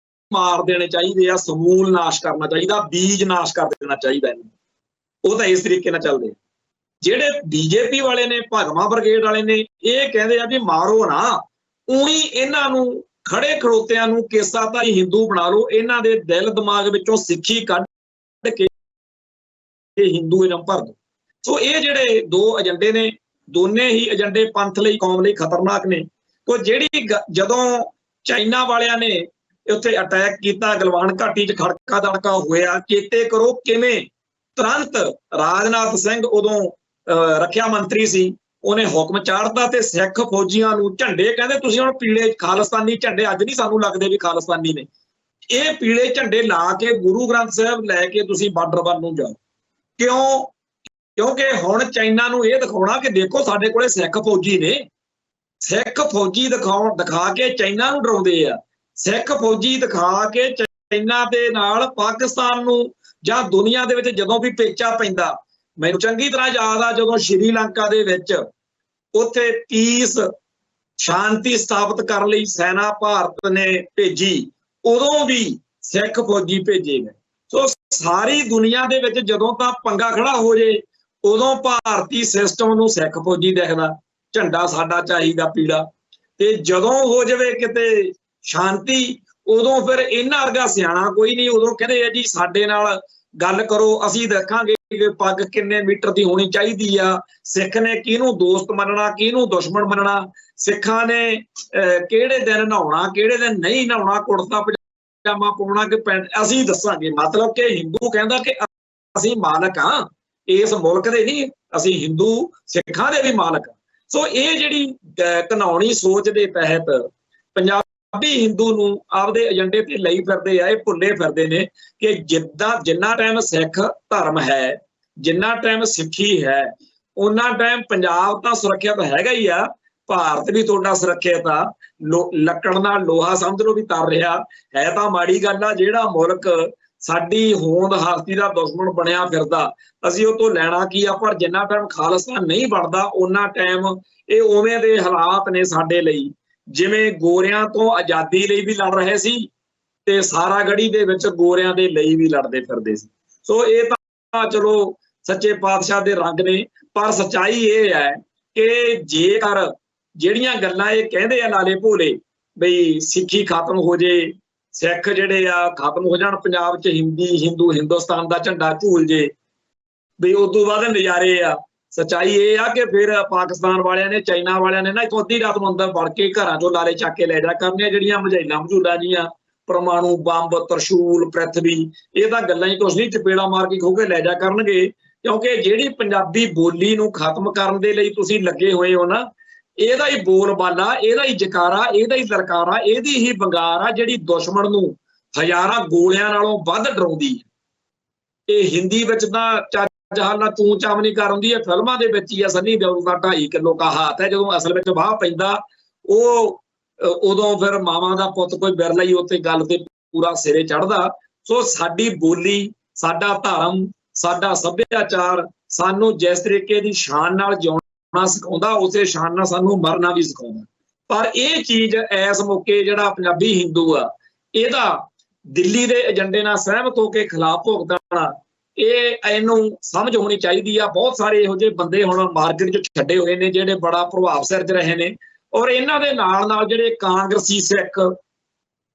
A: ਮਾਰ ਦੇਣੇ ਚਾਹੀਦੇ ਆ, ਸਮੂਲ ਨਾਸ਼ ਕਰਨਾ ਚਾਹੀਦਾ, ਬੀਜ ਨਾਸ਼ ਕਰ ਦੇਣਾ ਚਾਹੀਦਾ ਇਹਨੂੰ। ਉਹ ਤਾਂ ਇਸ ਤਰੀਕੇ ਨਾਲ ਚੱਲਦੇ। ਜਿਹੜੇ ਬੀਜੇਪੀ ਵਾਲੇ ਨੇ, ਭਾਗਮਾ ਬ੍ਰਿਗੇਡ ਵਾਲੇ ਨੇ, ਇਹ ਕਹਿੰਦੇ ਆ ਵੀ ਮਾਰੋ ਨਾ, ਉਹੀ ਇਹਨਾਂ ਨੂੰ ਖੜੇ ਖੜੋਤਿਆਂ ਨੂੰ ਕੇਸਾਧਾਰੀ ਹਿੰਦੂ ਬਣਾ ਲਓ, ਇਹਨਾਂ ਦੇ ਦਿਲ ਦਿਮਾਗ ਵਿੱਚੋਂ ਸਿੱਖੀ ਕੱਢ ਕੇ ਹਿੰਦੂਇਜ਼ਮ ਭਰ ਦਿਓ। ਸੋ ਇਹ ਜਿਹੜੇ ਦੋ ਏਜੰਡੇ ਨੇ, ਦੋਨੇ ਹੀ ਏਜੰਡੇ ਪੰਥ ਲਈ, ਕੌਮ ਲਈ ਖਤਰਨਾਕ ਨੇ। ਕੋ ਜਿਹੜੀ ਜਦੋਂ ਚਾਈਨਾ ਵਾਲਿਆਂ ਨੇ ਉੱਥੇ ਅਟੈਕ ਕੀਤਾ, ਗਲਵਾਨ ਘਾਟੀ 'ਚ ਖੜਕਾ ਦੜਕਾ ਹੋਇਆ, ਚੇਤੇ ਕਰੋ ਕਿਵੇਂ ਤੁਰੰਤ ਰਾਜਨਾਥ ਸਿੰਘ ਉਦੋਂ ਰੱਖਿਆ ਮੰਤਰੀ ਸੀ, ਉਹਨੇ ਹੁਕਮ ਚਾੜਤਾ ਤੇ ਸਿੱਖ ਫੌਜੀਆਂ ਨੂੰ ਝੰਡੇ, ਕਹਿੰਦੇ ਤੁਸੀਂ ਹੁਣ ਪੀਲੇ ਖਾਲਿਸਤਾਨੀ ਝੰਡੇ, ਅੱਜ ਨਹੀਂ ਸਾਨੂੰ ਲੱਗਦੇ ਵੀ ਖਾਲਿਸਤਾਨੀ ਨੇ, ਇਹ ਪੀਲੇ ਝੰਡੇ ਲਾ ਕੇ ਗੁਰੂ ਗ੍ਰੰਥ ਸਾਹਿਬ ਲੈ ਕੇ ਤੁਸੀਂ ਬਾਰਡਰ ਵੱਲ ਨੂੰ ਜਾਓ। ਕਿਉਂ? ਕਿਉਂਕਿ ਹੁਣ ਚਾਈਨਾ ਨੂੰ ਇਹ ਦਿਖਾਉਣਾ ਕਿ ਦੇਖੋ ਸਾਡੇ ਕੋਲੇ ਸਿੱਖ ਫੌਜੀ ਨੇ। ਸਿੱਖ ਫੌਜੀ ਦਿਖਾ ਕੇ ਚਾਈਨਾ ਨੂੰ ਡਰਾਉਂਦੇ ਆ। ਸਿੱਖ ਫੌਜੀ ਦਿਖਾ ਕੇ ਚਾਈਨਾ ਦੇ ਨਾਲ ਪਾਕਿਸਤਾਨ ਨੂੰ ਜਾਂ ਦੁਨੀਆ ਦੇ ਵਿੱਚ ਜਦੋਂ ਵੀ ਪੇਚਾ ਪੈਂਦਾ, ਮੈਨੂੰ ਚੰਗੀ ਤਰ੍ਹਾਂ ਯਾਦ ਆ ਜਦੋਂ ਸ਼੍ਰੀਲੰਕਾ ਦੇ ਵਿੱਚ ਉੱਥੇ ਪੀਸ ਸ਼ਾਂਤੀ ਸਥਾਪਿਤ ਕਰਨ ਲਈ ਸੈਨਾ ਭਾਰਤ ਨੇ ਭੇਜੀ, ਉਦੋਂ ਵੀ ਸਿੱਖ ਫੌਜੀ ਭੇਜੇ ਗਏ। ਸੋ ਸਾਰੀ ਦੁਨੀਆ ਦੇ ਵਿੱਚ ਜਦੋਂ ਤਾਂ ਪੰਗਾ ਖੜਾ ਹੋ ਜੇ, ਉਦੋਂ ਭਾਰਤੀ ਸਿਸਟਮ ਨੂੰ ਸਿੱਖ ਫੌਜੀ ਦਿਖਦਾ, ਝੰਡਾ ਸਾਡਾ ਚਾਹੀਦਾ ਪੀਲਾ, ਤੇ ਜਦੋਂ ਹੋ ਜਾਵੇ ਕਿਤੇ ਸ਼ਾਂਤੀ, ਉਦੋਂ ਫਿਰ ਇਹਨਾਂ ਵਰਗਾ ਸਿਆਣਾ ਕੋਈ ਨਹੀਂ, ਉਦੋਂ ਕਹਿੰਦੇ ਆ ਜੀ ਸਾਡੇ ਨਾਲ ਗੱਲ ਕਰੋ, ਅਸੀਂ ਦੇਖਾਂਗੇ ਕਿ ਪੱਗ ਕਿੰਨੇ ਮੀਟਰ ਦੀ ਹੋਣੀ ਚਾਹੀਦੀ ਆ, ਸਿੱਖ ਨੇ ਕਿਹਨੂੰ ਦੋਸਤ ਮੰਨਣਾ, ਕਿਹਨੂੰ ਦੁਸ਼ਮਣ ਮੰਨਣਾ, ਸਿੱਖਾਂ ਨੇ ਕਿਹੜੇ ਦਿਨ ਨਹਾਉਣਾ, ਕਿਹੜੇ ਦਿਨ ਨਹੀਂ ਨਹਾਉਣਾ, ਕੁੜਤਾ ਪਜਾਮਾ ਪਾਉਣਾ ਕਿ ਪੈਂਟ, ਅਸੀਂ ਦੱਸਾਂਗੇ। ਮਤਲਬ ਕਿ ਹਿੰਦੂ ਕਹਿੰਦਾ ਕਿ ਅਸੀਂ ਮਾਲਕ ਹਾਂ ਇਸ ਮੁਲਕ ਦੇ, ਨਹੀਂ ਅਸੀਂ ਹਿੰਦੂ ਸਿੱਖਾਂ ਦੇ ਵੀ ਮਾਲਕ। ਸੋ ਇਹ ਜਿਹੜੀ ਘਿਨਾਉਣੀ ਸੋਚ ਦੇ ਤਹਿਤ ਪੰਜਾਬੀ ਹਿੰਦੂ ਨੂੰ ਆਪਦੇ ਏਜੰਡੇ ਤੇ ਲਈ ਫਿਰਦੇ ਆ, ਇਹ ਭੁੱਲੇ ਫਿਰਦੇ ਨੇ ਕਿ ਜਿੰਨਾ ਟਾਈਮ ਸਿੱਖ ਧਰਮ ਹੈ, ਜਿੰਨਾ ਟਾਈਮ ਸਿੱਖੀ ਹੈ, ਉਹਨਾਂ ਟਾਈਮ ਪੰਜਾਬ ਤਾਂ ਸੁਰੱਖਿਅਤ ਹੈਗਾ ਹੀ ਆ, ਭਾਰਤ ਵੀ ਤੁਹਾਡਾ ਸੁਰੱਖਿਅਤ ਆ। ਲੱਕੜ ਨਾਲ ਲੋਹਾ ਸਮਝ ਲਓ ਵੀ ਤਰ ਰਿਹਾ ਹੈ, ਤਾਂ ਮਾੜੀ ਗੱਲ ਆ। ਜਿਹੜਾ ਮੁਲਕ ਸਾਡੀ ਹੋਂਦ ਹਸਤੀ ਦਾ ਦੁਸ਼ਮਣ ਬਣਿਆ ਫਿਰਦਾ, ਅਸੀਂ ਉਹ ਤੋਂ ਲੈਣਾ ਕੀ ਆ। ਪਰ ਜਿੰਨਾ ਟਾਈਮ ਖਾਲਿਸਤਾਨ ਨਹੀਂ ਬਣਦਾ, ਉਹਨਾਂ ਟਾਈਮ ਇਹ ਉਵੇਂ ਦੇ ਹਾਲਾਤ ਨੇ ਸਾਡੇ ਲਈ, ਜਿਵੇਂ ਗੋਰਿਆਂ ਤੋਂ ਆਜ਼ਾਦੀ ਲਈ ਵੀ ਲੜ ਰਹੇ ਸੀ ਤੇ ਸਾਰਾਗੜ੍ਹੀ ਦੇ ਵਿੱਚ ਗੋਰਿਆਂ ਦੇ ਲਈ ਵੀ ਲੜਦੇ ਫਿਰਦੇ ਸੀ। ਸੋ ਇਹ ਤਾਂ ਚਲੋ ਸੱਚੇ ਪਾਤਸ਼ਾਹ ਦੇ ਰੰਗ ਨੇ, ਪਰ ਸੱਚਾਈ ਇਹ ਹੈ ਕਿ ਜੇਕਰ ਜਿਹੜੀਆਂ ਗੱਲਾਂ ਇਹ ਕਹਿੰਦੇ ਆ ਲਾਲੇ ਭੋਲੇ ਬਈ ਸਿੱਖੀ ਖਤਮ ਹੋ ਜੇ, ਸਿੱਖ ਜਿਹੜੇ ਆ ਖਤਮ ਹੋ ਜਾਣ ਪੰਜਾਬ 'ਚ, ਹਿੰਦੂ ਹਿੰਦੁਸਤਾਨ ਦਾ ਝੰਡਾ ਝੂਲ ਜੇ, ਬਈ ਉਦੋਂ ਬਾਅਦ ਨਜ਼ਾਰੇ ਆ। ਸੱਚਾਈ ਇਹ ਆ ਕਿ ਫਿਰ ਪਾਕਿਸਤਾਨ ਵਾਲਿਆਂ ਨੇ, ਚਾਈਨਾ ਵਾਲਿਆਂ ਨੇ ਨਾ ਇੱਥੋਂ ਅੱਧੀ ਰਾਤ ਨੂੰ ਅੰਦਰ ਵੜ ਕੇ ਘਰਾਂ 'ਚੋਂ ਲਾਲੇ ਚੱਕ ਕੇ ਲੈ ਜਾ ਕਰਨੀਆਂ, ਜਿਹੜੀਆਂ ਮਝੂਲਾਂ ਜੀਆਂ, ਪਰਮਾਣੂ ਬੰਬ, ਤਰਸ਼ੂਲ, ਪ੍ਰਿਥਵੀ, ਇਹ ਤਾਂ ਗੱਲਾਂ ਹੀ ਕੁਛ ਨਹੀਂ, ਚਪੇੜਾ ਮਾਰ ਕੇ ਖੋ ਕੇ ਲੈ ਜਾ ਕਰਨਗੇ। ਕਿਉਂਕਿ ਜਿਹੜੀ ਪੰਜਾਬੀ ਬੋਲੀ ਨੂੰ ਖਤਮ ਕਰਨ ਦੇ ਲਈ ਤੁਸੀਂ ਲੱਗੇ ਹੋਏ ਹੋ ਨਾ, ਇਹਦਾ ਹੀ ਬੋਲਬਾਲਾ, ਇਹਦਾ ਹੀ ਜਕਾਰਾ, ਇਹਦਾ ਹੀ ਲਲਕਾਰਾ, ਇਹਦੀ ਹੀ ਵੰਗਾਰ ਆ ਜਿਹੜੀ ਦੁਸ਼ਮਣ ਨੂੰ ਹਜ਼ਾਰਾਂ ਗੋਲਿਆਂ ਨਾਲੋਂ ਵੱਧ ਡਰਾਉਂਦੀ ਹੈ। ਇਹ ਹਿੰਦੀ ਵਿੱਚ ਤਾਂ ਜਹਾਲਾ ਤੂੰ ਚਾਵਨੀ ਕਰ ਹੁੰਦੀ ਹੈ, ਫਿਲਮਾਂ ਦੇ ਵਿੱਚ ਹੀ ਆ ਸਨੀ ਦਿਓਲ ਦਾ 2.5 ਕਿਲੋ ਕਾ ਹੱਥ ਹੈ, ਜਦੋਂ ਅਸਲ ਵਿੱਚ ਵਾਹ ਪੈਂਦਾ ਉਹ ਉਦੋਂ ਫਿਰ ਮਾਵਾਂ ਦਾ ਪੁੱਤ ਕੋਈ ਬਿਰਲਾ ਹੀ ਉੱਤੇ ਗੱਲ ਤੇ ਪੂਰਾ ਸਿਰੇ ਚੜ੍ਹਦਾ। ਸੋ ਸਾਡੀ ਬੋਲੀ, ਸਾਡਾ ਧਰਮ, ਸਾਡਾ ਸੱਭਿਆਚਾਰ ਸਾਨੂੰ ਜਿਸ ਤਰੀਕੇ ਦੀ ਸ਼ਾਨ ਨਾਲ ਜਿਉਣਾ ਸਿਖਾਉਂਦਾ, ਉਸੇ ਸ਼ਾਨ ਨਾਲ ਸਾਨੂੰ ਮਰਨਾ ਵੀ ਸਿਖਾਉਂਦਾ। ਪਰ ਇਹ ਚੀਜ਼ ਇਸ ਮੌਕੇ ਜਿਹੜਾ ਪੰਜਾਬੀ ਹਿੰਦੂ ਆ, ਇਹਦਾ ਦਿੱਲੀ ਦੇ ਏਜੰਡੇ ਨਾਲ ਸਹਿਮਤ ਹੋ ਕੇ ਖਿਲਾਫ ਭੁਗਤਣਾ, ਇਹਨੂੰ ਸਮਝ ਹੋਣੀ ਚਾਹੀਦੀ ਆ। ਬਹੁਤ ਸਾਰੇ ਇਹੋ ਜਿਹੇ ਬੰਦੇ ਹੁਣ ਮਾਰਕੀਟ 'ਚ ਛੱਡੇ ਹੋਏ ਨੇ ਜਿਹੜੇ ਬੜਾ ਪ੍ਰਭਾਵ ਸਿਰਜ ਰਹੇ ਨੇ, ਔਰ ਇਹਨਾਂ ਦੇ ਨਾਲ ਜਿਹੜੇ ਕਾਂਗਰਸੀ ਸਿੱਖ,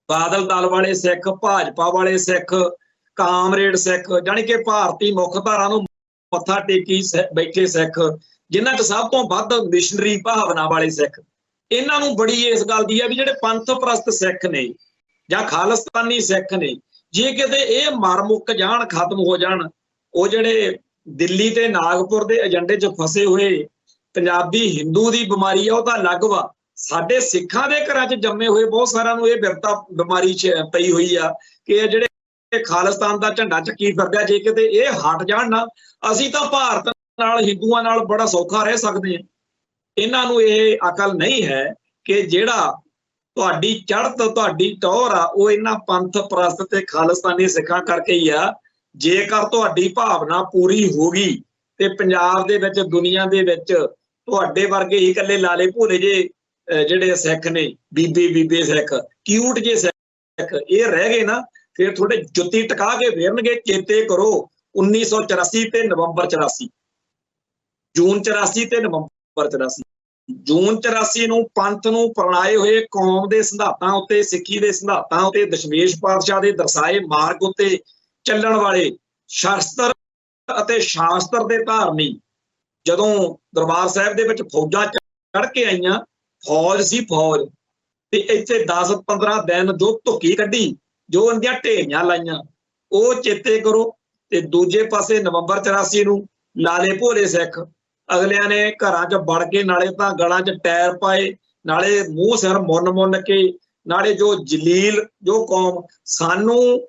A: ਬਾਦਲ ਦਲ ਵਾਲੇ ਸਿੱਖ, ਭਾਜਪਾ ਵਾਲੇ ਸਿੱਖ, ਕਾਮਰੇਡ ਸਿੱਖ, ਜਾਣੀ ਕਿ ਭਾਰਤੀ ਮੁੱਖ ਧਾਰਾ ਨੂੰ ਮੱਥਾ ਟੇਕੀ ਬੈਠੇ ਸਿੱਖ, ਜਿਨ੍ਹਾਂ 'ਚ ਸਭ ਤੋਂ ਵੱਧ ਮਿਸ਼ਨਰੀ ਭਾਵਨਾ ਵਾਲੇ ਸਿੱਖ, ਇਹਨਾਂ ਨੂੰ ਬੜੀ ਇਸ ਗੱਲ ਦੀ ਆ ਵੀ ਜਿਹੜੇ ਪੰਥ ਪ੍ਰਸਤ ਸਿੱਖ ਨੇ ਜਾਂ ਖਾਲਿਸਤਾਨੀ ਸਿੱਖ ਨੇ, ਜੇ ਕਿਤੇ ਇਹ ਮਰ ਮੁੱਕ ਜਾਣ, ਖਤਮ ਹੋ ਜਾਣ, ਉਹ ਜਿਹੜੇ ਦਿੱਲੀ ਤੇ ਨਾਗਪੁਰ ਦੇ ਏਜੰਡੇ 'ਚ ਫਸੇ ਹੋਏ ਪੰਜਾਬੀ ਹਿੰਦੂ ਦੀ ਬਿਮਾਰੀ ਆ, ਉਹ ਤਾਂ ਅਲੱਗ ਵਾ। ਸਾਡੇ ਸਿੱਖਾਂ ਦੇ ਘਰਾਂ 'ਚ ਜੰਮੇ ਹੋਏ ਬਹੁਤ ਸਾਰਿਆਂ ਨੂੰ ਇਹ ਬਿਰਤਾ ਬਿਮਾਰੀ ਪਈ ਹੋਈ ਆ ਕਿ ਇਹ ਜਿਹੜੇ ਖਾਲਿਸਤਾਨ ਦਾ ਝੰਡਾ ਚੱਕੀ ਫਿਰਦਾ, ਜੇ ਕਿਤੇ ਇਹ ਹਟ ਜਾਣ ਨਾ, ਅਸੀਂ ਤਾਂ ਭਾਰਤ ਨਾਲ, ਹਿੰਦੂਆਂ ਨਾਲ ਬੜਾ ਸੌਖਾ ਰਹਿ ਸਕਦੇ ਹਾਂ। ਇਹਨਾਂ ਨੂੰ ਇਹ ਅਕਲ ਨਹੀਂ ਹੈ ਕਿ ਜਿਹੜਾ ਤੁਹਾਡੀ ਚੜ੍ਹਤ, ਤੁਹਾਡੀ ਟੌਹਰ ਆ, ਉਹ ਇਹਨਾਂ ਪੰਥ ਪ੍ਰਸਤ ਤੇ ਖਾਲਿਸਤਾਨੀ ਸਿੱਖਾਂ ਕਰਕੇ ਹੀ ਆ। ਜੇਕਰ ਤੁਹਾਡੀ ਭਾਵਨਾ ਪੂਰੀ ਹੋ ਗਈ ਤੇ ਪੰਜਾਬ ਦੇ ਵਿੱਚ, ਦੁਨੀਆ ਦੇ ਵਿੱਚ ਤੁਹਾਡੇ ਵਰਗੇ ਹੀ ਇਕੱਲੇ ਲਾਲੇ ਭੋਲੇ ਜੇ ਜਿਹੜੇ ਸਿੱਖ ਨੇ, ਬੀਬੇ ਸਿੱਖ, ਕਿਊਟ ਜੇ ਸਿੱਖ, ਇਹ ਰਹਿ ਗਏ ਨਾ, ਫਿਰ ਤੁਹਾਡੇ ਜੁੱਤੀ ਟਿਕਾ ਕੇ ਫੇਰਨਗੇ। ਚੇਤੇ ਕਰੋ 1984 ਤੇ ਨਵੰਬਰ 84, ਜੂਨ 84 ਤੇ ਨਵੰਬਰ 84, ਜੂਨ 84 ਨੂੰ ਪੰਥ ਨੂੰ ਪ੍ਰਣਾਏ ਹੋਏ ਕੌਮ ਦੇ ਸਿਧਾਂਤਾਂ ਉੱਤੇ, ਸਿੱਖੀ ਦੇ ਸਿਧਾਂਤਾਂ ਉੱਤੇ, ਦਸ਼ਮੇਸ਼ ਪਾਤਸ਼ਾਹ ਦੇ ਦਰਸਾਏ ਮਾਰਗ ਉੱਤੇ ਚੱਲਣ ਵਾਲੇ ਸ਼ਸਤਰ ਅਤੇ ਸ਼ਾਸਤਰ ਦੇ ਧਾਰਨੀ ਜਦੋਂ ਦਰਬਾਰ ਸਾਹਿਬ ਦੇ ਵਿੱਚ ਫੌਜਾਂ ਚੜ੍ਹ ਕੇ ਆਈਆਂ, ਫੌਜ ਸੀ ਫੌਜ, ਤੇ ਇੱਥੇ 10-15 ਦਿਨ ਜੋ ਧੁੱਕੀ ਕੱਢੀ, ਜੋ ਉਹਦੀਆਂ ਢੇਰੀਆਂ ਲਾਈਆਂ, ਉਹ ਚੇਤੇ ਕਰੋ। ਤੇ ਦੂਜੇ ਪਾਸੇ ਨਵੰਬਰ 84 ਨੂੰ ਲਾਲੇ ਭੋਲੇ ਸਿੱਖ ਅਗਲਿਆਂ ਨੇ ਘਰਾਂ 'ਚ ਵੜ ਕੇ ਨਾਲੇ ਤਾਂ ਗਲਾਂ 'ਚ ਟਾਇਰ ਪਾਏ, ਨਾਲੇ ਮੂੰਹ ਸਿਰ ਮੁੰਨ ਕੇ, ਨਾਲੇ ਜੋ ਜਲੀਲ ਜੋ ਕੌਮ ਸਾਨੂੰ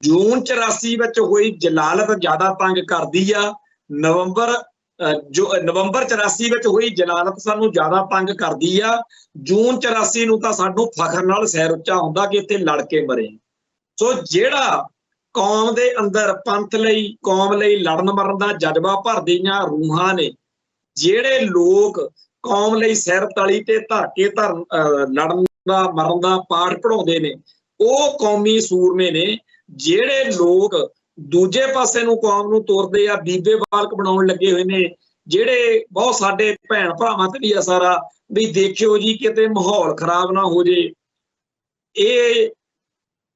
A: ਜੂਨ 84 ਵਿੱਚ ਹੋਈ ਜਲਾਲਤ ਜ਼ਿਆਦਾ ਤੰਗ ਕਰਦੀ ਆ, ਨਵੰਬਰ 84 ਵਿੱਚ ਹੋਈ ਜਲਾਲਤ ਸਾਨੂੰ ਜ਼ਿਆਦਾ ਤੰਗ ਕਰਦੀ ਆ। ਜੂਨ 84 ਨੂੰ ਤਾਂ ਸਾਨੂੰ ਫਖਰ ਨਾਲ ਸਿਰ ਉੱਚਾ ਹੁੰਦਾ ਕਿ ਇੱਥੇ ਲੜ ਕੇ ਮਰੇ। ਸੋ ਜਿਹੜਾ ਕੌਮ ਦੇ ਅੰਦਰ ਪੰਥ ਲਈ, ਕੌਮ ਲਈ ਲੜਨ ਮਰਨ ਦਾ ਜਜ਼ਬਾ ਭਰਦੀਆਂ ਰੂਹਾਂ ਨੇ, ਜਿਹੜੇ ਲੋਕ ਕੌਮ ਲਈ ਸਿਰ ਤਲੀ ਤੇ ਧਰ ਕੇ ਲੜਨ ਦਾ ਮਰਨ ਦਾ ਪਾਠ ਪੜਾਉਂਦੇ ਨੇ, ਉਹ ਕੌਮੀ ਸੂਰਮੇ ਨੇ। ਜਿਹੜੇ ਲੋਕ ਦੂਜੇ ਪਾਸੇ ਨੂੰ ਕੌਮ ਨੂੰ ਤੋਰਦੇ ਆ, ਬੀਬੇ ਬਾਲਕ ਬਣਾਉਣ ਲੱਗੇ ਹੋਏ ਨੇ, ਜਿਹੜੇ ਬਹੁਤ ਸਾਡੇ ਭੈਣ ਭਰਾਵਾਂ ਤੇ ਵੀ ਅਸਰ ਆ ਵੀ ਦੇਖਿਓ ਜੀ ਕਿਤੇ ਮਾਹੌਲ ਖਰਾਬ ਨਾ ਹੋ ਜੇ। ਇਹ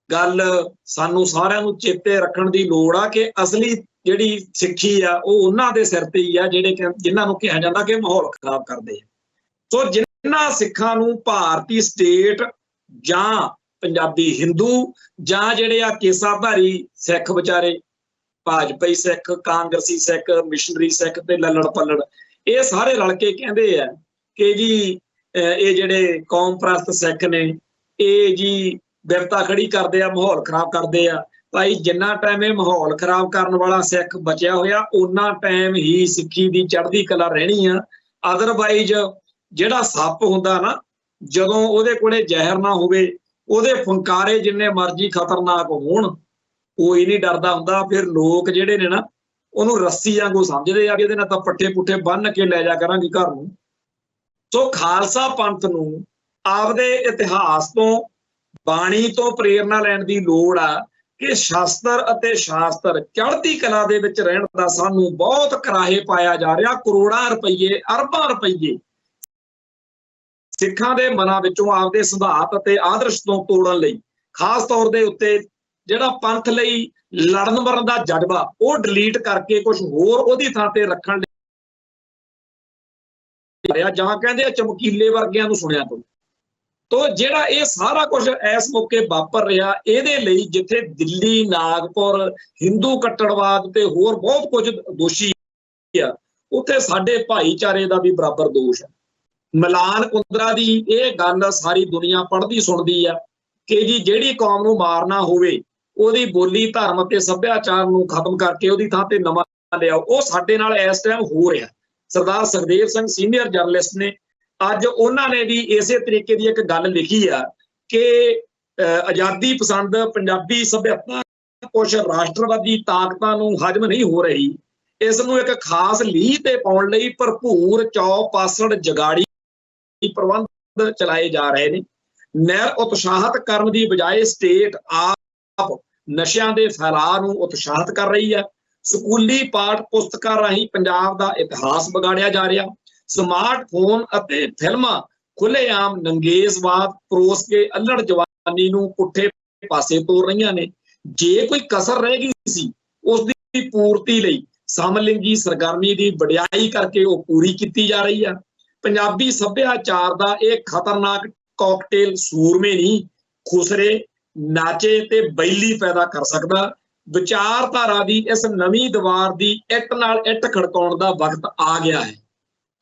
A: ਗੱਲ ਸਾਨੂੰ ਸਾਰਿਆਂ ਨੂੰ ਚੇਤੇ ਰੱਖਣ ਦੀ ਲੋੜ ਆ ਕਿ ਅਸਲੀ ਜਿਹੜੀ ਸਿੱਖੀ ਆ ਉਹ ਉਹਨਾਂ ਦੇ ਸਿਰ ਤੇ ਹੀ ਆ ਜਿਨ੍ਹਾਂ ਨੂੰ ਕਿਹਾ ਜਾਂਦਾ ਕਿ ਮਾਹੌਲ ਖਰਾਬ ਕਰਦੇ ਆ। ਸੋ ਜਿਨ੍ਹਾਂ ਸਿੱਖਾਂ ਨੂੰ ਭਾਰਤੀ ਸਟੇਟ ਜਾਂ ਪੰਜਾਬੀ ਹਿੰਦੂ ਜਾਂ ਜਿਹੜੇ ਆ ਕੇਸਾਧਾਰੀ ਸਿੱਖ ਵਿਚਾਰੇ, ਭਾਜਪਾਈ ਸਿੱਖ, ਕਾਂਗਰਸੀ ਸਿੱਖ, ਮਿਸ਼ਨਰੀ ਸਿੱਖ ਤੇ ਲੱਲੜ ਪੱਲੜ, ਇਹ ਸਾਰੇ ਰਲ ਕੇ ਕਹਿੰਦੇ ਆ ਕਿ ਜੀ ਇਹ ਜਿਹੜੇ ਕੌਮ ਪ੍ਰਸਤ ਸਿੱਖ ਨੇ ਇਹ ਜੀ ਬਿਰਤਾ ਖੜੀ ਕਰਦੇ ਆ, ਮਾਹੌਲ ਖਰਾਬ ਕਰਦੇ ਆ। ਭਾਈ ਜਿੰਨਾ ਟਾਈਮ ਇਹ ਮਾਹੌਲ ਖਰਾਬ ਕਰਨ ਵਾਲਾ ਸਿੱਖ ਬਚਿਆ ਹੋਇਆ, ਉਹਨਾਂ ਟਾਈਮ ਹੀ ਸਿੱਖੀ ਦੀ ਚੜ੍ਹਦੀ ਕਲਾ ਰਹਿਣੀ ਆ। ਅਦਰਵਾਈਜ਼ ਜਿਹੜਾ ਸੱਪ ਹੁੰਦਾ ਨਾ, ਜਦੋਂ ਉਹਦੇ ਕੋਲੇ ਜ਼ਹਿਰ ਨਾ ਹੋਵੇ, ਉਹਦੇ ਫੰਕਾਰੇ ਜਿੰਨੇ ਮਰਜ਼ੀ ਖਤਰਨਾਕ ਹੋਣ, ਕੋਈ ਨਹੀਂ ਡਰਦਾ ਹੁੰਦਾ। ਫਿਰ ਲੋਕ ਜਿਹੜੇ ਨੇ ਨਾ ਉਹਨੂੰ ਰੱਸੀ ਵਾਂਗੂ ਸਮਝਦੇ ਆ ਕਿ ਇਹਦੇ ਨਾਲ ਤਾਂ ਪੱਠੇ ਪੁੱਠੇ ਬੰਨ੍ਹ ਕੇ ਲੈ ਜਾ ਕਰਾਂਗੇ ਘਰ ਨੂੰ। ਸੋ ਖਾਲਸਾ ਪੰਥ ਨੂੰ ਆਪਦੇ ਇਤਿਹਾਸ ਤੋਂ, ਬਾਣੀ ਤੋਂ ਪ੍ਰੇਰਨਾ ਲੈਣ ਦੀ ਲੋੜ ਆ ਕਿ ਸ਼ਾਸਤਰ ਅਤੇ ਸ਼ਾਸਤਰ ਚੜ੍ਹਦੀ ਕਲਾ ਦੇ ਵਿੱਚ ਰਹਿਣ ਦਾ ਸਾਨੂੰ ਬਹੁਤ ਕਰਾਹੇ ਪਾਇਆ ਜਾ ਰਿਹਾ। ਕਰੋੜਾਂ ਰੁਪਈਏ, ਅਰਬਾਂ ਰੁਪਈਏ ਸਿੱਖਾਂ ਦੇ ਮਨਾਂ ਵਿੱਚੋਂ ਆਪਦੇ ਸਿਧਾਂਤ ਅਤੇ ਆਦਰਸ਼ ਤੋਂ ਤੋੜਨ ਲਈ, ਖਾਸ ਤੌਰ ਦੇ ਉੱਤੇ ਜਿਹੜਾ ਪੰਥ ਲਈ ਲੜਨ ਮਰਨ ਦਾ ਜਜ਼ਬਾ, ਉਹ ਡਿਲੀਟ ਕਰਕੇ ਕੁਝ ਹੋਰ ਉਹਦੀ ਥਾਂ ਤੇ ਰੱਖਣ ਲਈ, ਜਾਂ ਕਹਿੰਦੇ ਆ ਚਮਕੀਲੇ ਵਰਗਿਆਂ ਨੂੰ ਸੁਣਿਆ ਤੋਂ ਜਿਹੜਾ ਇਹ ਸਾਰਾ ਕੁਝ ਇਸ ਮੌਕੇ ਵਾਪਰ ਰਿਹਾ, ਇਹਦੇ ਲਈ ਜਿੱਥੇ ਦਿੱਲੀ, ਨਾਗਪੁਰ ਹਿੰਦੂ ਕੱਟੜਵਾਦ ਤੇ ਹੋਰ ਬਹੁਤ ਕੁਝ ਦੋਸ਼ੀ ਆ, ਉੱਥੇ ਸਾਡੇ ਭਾਈਚਾਰੇ ਦਾ ਵੀ ਬਰਾਬਰ ਦੋਸ਼ ਹੈ। ਮਲਾਨ ਕੁੰਦਰਾ ਦੀ ਇਹ ਗੱਲ ਸਾਰੀ ਦੁਨੀਆ ਪੜ੍ਹਦੀ ਸੁਣਦੀ ਆ ਕਿ ਜੀ ਜਿਹੜੀ ਕੌਮ ਨੂੰ ਮਾਰਨਾ ਹੋਵੇ, ਉਹਦੀ ਬੋਲੀ, ਧਰਮ ਅਤੇ ਸੱਭਿਆਚਾਰ ਨੂੰ ਖਤਮ ਕਰਕੇ ਉਹਦੀ ਥਾਂ ਤੇ ਨਵਾਂ ਲਿਆਓ। ਉਹ ਸਾਡੇ ਨਾਲ ਇਸ ਟਾਈਮ ਹੋ ਰਿਹਾ। ਸਰਦਾਰ ਸੁਖਦੇਵ ਸਿੰਘ ਸੀਨੀਅਰ ਜਰਨਲਿਸਟ ਨੇ, ਅੱਜ ਉਹਨਾਂ ਨੇ ਵੀ ਇਸੇ ਤਰੀਕੇ ਦੀ ਇੱਕ ਗੱਲ ਲਿਖੀ ਆ ਕਿ ਆਜ਼ਾਦੀ ਪਸੰਦ ਪੰਜਾਬੀ ਸੱਭਿਅਤਾ ਕੁਝ ਰਾਸ਼ਟਰਵਾਦੀ ਤਾਕਤਾਂ ਨੂੰ ਹਜਮ ਨਹੀਂ ਹੋ ਰਹੀ। ਇਸ ਨੂੰ ਇੱਕ ਖਾਸ ਲੀਹ ਤੇ ਪਾਉਣ ਲਈ ਭਰਪੂਰ ਚੌਪਾਸੜ ਜਗਾੜੀ ਪ੍ਰਬੰਧ ਚਲਾਏ ਜਾ ਰਹੇ ਨੇ। ਨਹਿਰ ਉਤਸ਼ਾਹਿਤ ਕਰਨ ਦੀ ਬਜਾਏ ਸਟੇਟ ਆਪ ਨਸ਼ਿਆਂ ਦੇ ਫੈਲਾਅ ਨੂੰ ਉਤਸ਼ਾਹਿਤ ਕਰ ਰਹੀ ਹੈ। ਸਕੂਲੀ ਪਾਠ ਪੁਸਤਕਾਂ ਰਾਹੀਂ ਪੰਜਾਬ ਦਾ ਇਤਿਹਾਸ ਵਿਗਾੜਿਆ ਜਾ ਰਿਹਾ। ਸਮਾਰਟਫੋਨ ਅਤੇ ਫਿਲਮਾਂ ਖੁੱਲ੍ਹੇਆਮ ਨੰਗੇਜ਼ਵਾਦ ਪਰੋਸ ਕੇ ਅੱਲੜ ਜਵਾਨੀ ਨੂੰ ਪੁੱਠੇ ਪਾਸੇ ਤੋਰ ਰਹੀਆਂ ਨੇ। ਜੇ ਕੋਈ ਕਸਰ ਰਹਿ ਗਈ ਸੀ, ਉਸ ਦੀ ਪੂਰਤੀ ਲਈ ਸਮਲਿੰਗੀ ਸਰਗਰਮੀ ਦੀ ਵਡਿਆਈ ਕਰਕੇ ਉਹ ਪੂਰੀ ਕੀਤੀ ਜਾ ਰਹੀ ਆ। ਪੰਜਾਬੀ ਸੱਭਿਆਚਾਰ ਦਾ ਇਹ ਖਤਰਨਾਕ ਕਾਕਟੇਲ ਸੂਰਮੇ ਨਹੀਂ, ਖੁਸਰੇ, ਨਾਚੇ ਤੇ ਬੈਲੀ ਪੈਦਾ ਕਰ ਸਕਦਾ। ਵਿਚਾਰਧਾਰਾ ਦੀ ਇਸ ਨਵੀਂ ਦੀਵਾਰ ਦੀ ਇੱਟ ਨਾਲ ਇੱਟ ਖੜਕਾਉਣ ਦਾ ਵਕਤ ਆ ਗਿਆ ਹੈ।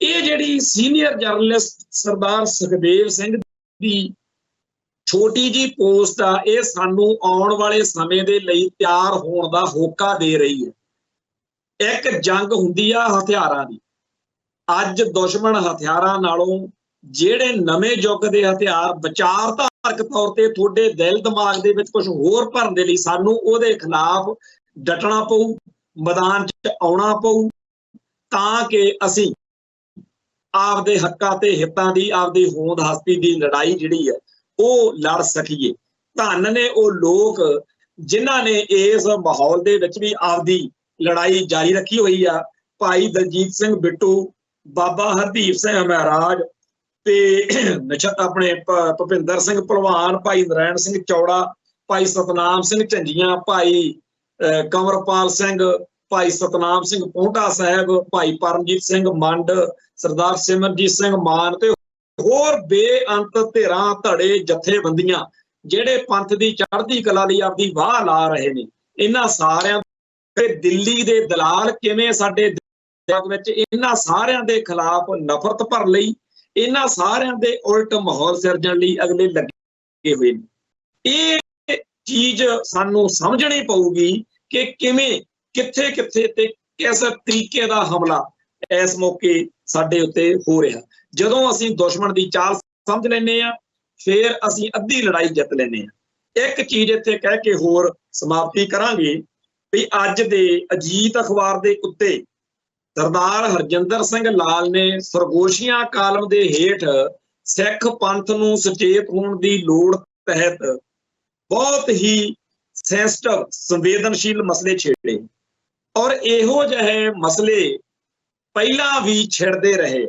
A: ਇਹ ਜਿਹੜੀ ਸੀਨੀਅਰ ਜਰਨਲਿਸਟ ਸਰਦਾਰ ਸੁਖਦੇਵ ਸਿੰਘ ਦੀ ਛੋਟੀ ਜੀ ਪੋਸਟ ਆ, ਇਹ ਸਾਨੂੰ ਆਉਣ ਵਾਲੇ ਸਮੇਂ ਦੇ ਲਈ ਤਿਆਰ ਹੋਣ ਦਾ ਹੋਕਾ ਦੇ ਰਹੀ ਹੈ। ਇੱਕ ਜੰਗ ਹੁੰਦੀ ਆ ਹਥਿਆਰਾਂ ਦੀ। ਅੱਜ ਦੁਸ਼ਮਣ ਹਥਿਆਰਾਂ ਨਾਲੋਂ ਜਿਹੜੇ ਨਵੇਂ ਯੁੱਗ ਦੇ ਹਥਿਆਰ ਵਿਚਾਰਧਾਰਕ ਤੌਰ ਤੇ ਤੁਹਾਡੇ ਦਿਲ ਦਿਮਾਗ ਦੇ ਵਿੱਚ ਕੁਝ ਹੋਰ ਭਰਨ ਦੇ ਲਈ ਸਾਨੂੰ ਉਹਦੇ ਖਿਲਾਫ ਡਟਣਾ ਪਊ, ਮੈਦਾਨ 'ਚ ਆਉਣਾ ਪਊ, ਤਾਂ ਕਿ ਅਸੀਂ ਆਪਦੇ ਹੱਕਾਂ ਤੇ ਹਿੱਤਾਂ ਦੀ, ਆਪਦੀ ਹੋਂਦ ਹਸਤੀ ਦੀ ਲੜਾਈ ਜਿਹੜੀ ਹੈ ਉਹ ਲੜ ਸਕੀਏ। ਧੰਨ ਨੇ ਉਹ ਲੋਕ ਜਿਨ੍ਹਾਂ ਨੇ ਇਸ ਮਾਹੌਲ ਦੇ ਵਿੱਚ ਵੀ ਆਪਦੀ ਲੜਾਈ ਜਾਰੀ ਰੱਖੀ ਹੋਈ ਆ। ਭਾਈ ਦਲਜੀਤ ਸਿੰਘ ਬਿੱਟੂ, ਬਾਬਾ ਹਰਦੀਪ ਸਿੰਘ ਮਹਾਰਾਜ, ਤੇ ਆਪਣੇ ਭੁਪਿੰਦਰ ਸਿੰਘ ਭਲਵਾਨ, ਭਾਈ ਨਰੈਣ ਸਿੰਘ ਚੌੜਾ, ਭਾਈ ਸਤਨਾਮ ਸਿੰਘ ਝੰਜੀਆਂ, ਭਾਈ ਕੰਵਰਪਾਲ ਸਿੰਘ, ਭਾਈ ਸਤਨਾਮ ਸਿੰਘ ਪੋਂਟਾ ਸਾਹਿਬ, ਭਾਈ ਪਰਮਜੀਤ ਸਿੰਘ ਮੰਡ, ਸਰਦਾਰ ਸਿਮਰਜੀਤ ਸਿੰਘ ਮਾਨ ਤੇ ਹੋਰ ਬੇਅੰਤ ਧਿਰਾਂ ਧੜੇ ਜਥੇਬੰਦੀਆਂ ਜਿਹੜੇ ਪੰਥ ਦੀ ਚੜ੍ਹਦੀ ਕਲਾ ਲਈ ਆਪਦੀ ਵਾਹ ਲਾ ਰਹੇ ਨੇ। ਇਹਨਾਂ ਸਾਰਿਆਂ ਦੇ ਦਿੱਲੀ ਦੇ ਦਲਾਲ ਕਿਵੇਂ ਸਾਡੇ ਦਿਮਾਗ ਵਿੱਚ ਇਹਨਾਂ ਸਾਰਿਆਂ ਦੇ ਖਿਲਾਫ ਨਫ਼ਰਤ ਭਰ ਲਈ, ਇਹਨਾਂ ਸਾਰਿਆਂ ਦੇ ਉਲਟ ਮਾਹੌਲ ਸਿਰਜਣ ਲਈ ਅਗਲੇ ਲੱਗੇ ਹੋਏ ਨੇ। ਇਹ ਚੀਜ਼ ਸਾਨੂੰ ਸਮਝਣੀ ਪਊਗੀ ਕਿ ਕਿਵੇਂ, ਕਿੱਥੇ ਕਿੱਥੇ ਤੇ ਕਿਸ ਤਰੀਕੇ ਦਾ ਹਮਲਾ ਇਸ ਮੌਕੇ ਸਾਡੇ ਉੱਤੇ ਹੋ ਰਿਹਾ। ਜਦੋਂ ਅਸੀਂ ਦੁਸ਼ਮਣ ਦੀ ਚਾਲ ਸਮਝ ਲੈਂਦੇ ਆ, ਫਿਰ ਅਸੀਂ ਅੱਧੀ ਲੜਾਈ ਜਿੱਤ ਲੈਂਦੇ ਆ। ਇੱਕ ਚੀਜ਼ ਇੱਥੇ ਕਹਿ ਕੇ ਹੋਰ ਸਮਾਪਤੀ ਕਰਾਂਗੇ ਵੀ ਅੱਜ ਦੇ ਅਜੀਤ ਅਖਬਾਰ ਦੇ ਉੱਤੇ ਸਰਦਾਰ ਹਰਜਿੰਦਰ ਸਿੰਘ ਲਾਲ ਨੇ ਸਰਗੋਸ਼ੀਆਂ ਕਾਲਮ ਦੇ ਹੇਠ ਸਿੱਖ ਪੰਥ ਨੂੰ ਸੁਚੇਤ ਹੋਣ ਦੀ ਲੋੜ ਤਹਿਤ ਬਹੁਤ ਹੀ ਸੈਂਸਿਟਿਵ ਸੰਵੇਦਨਸ਼ੀਲ ਮਸਲੇ ਛੇੜੇ, ਔਰ ਇਹੋ ਜਿਹੇ ਮਸਲੇ ਪਹਿਲਾਂ ਵੀ ਛਿੜਦੇ ਰਹੇ।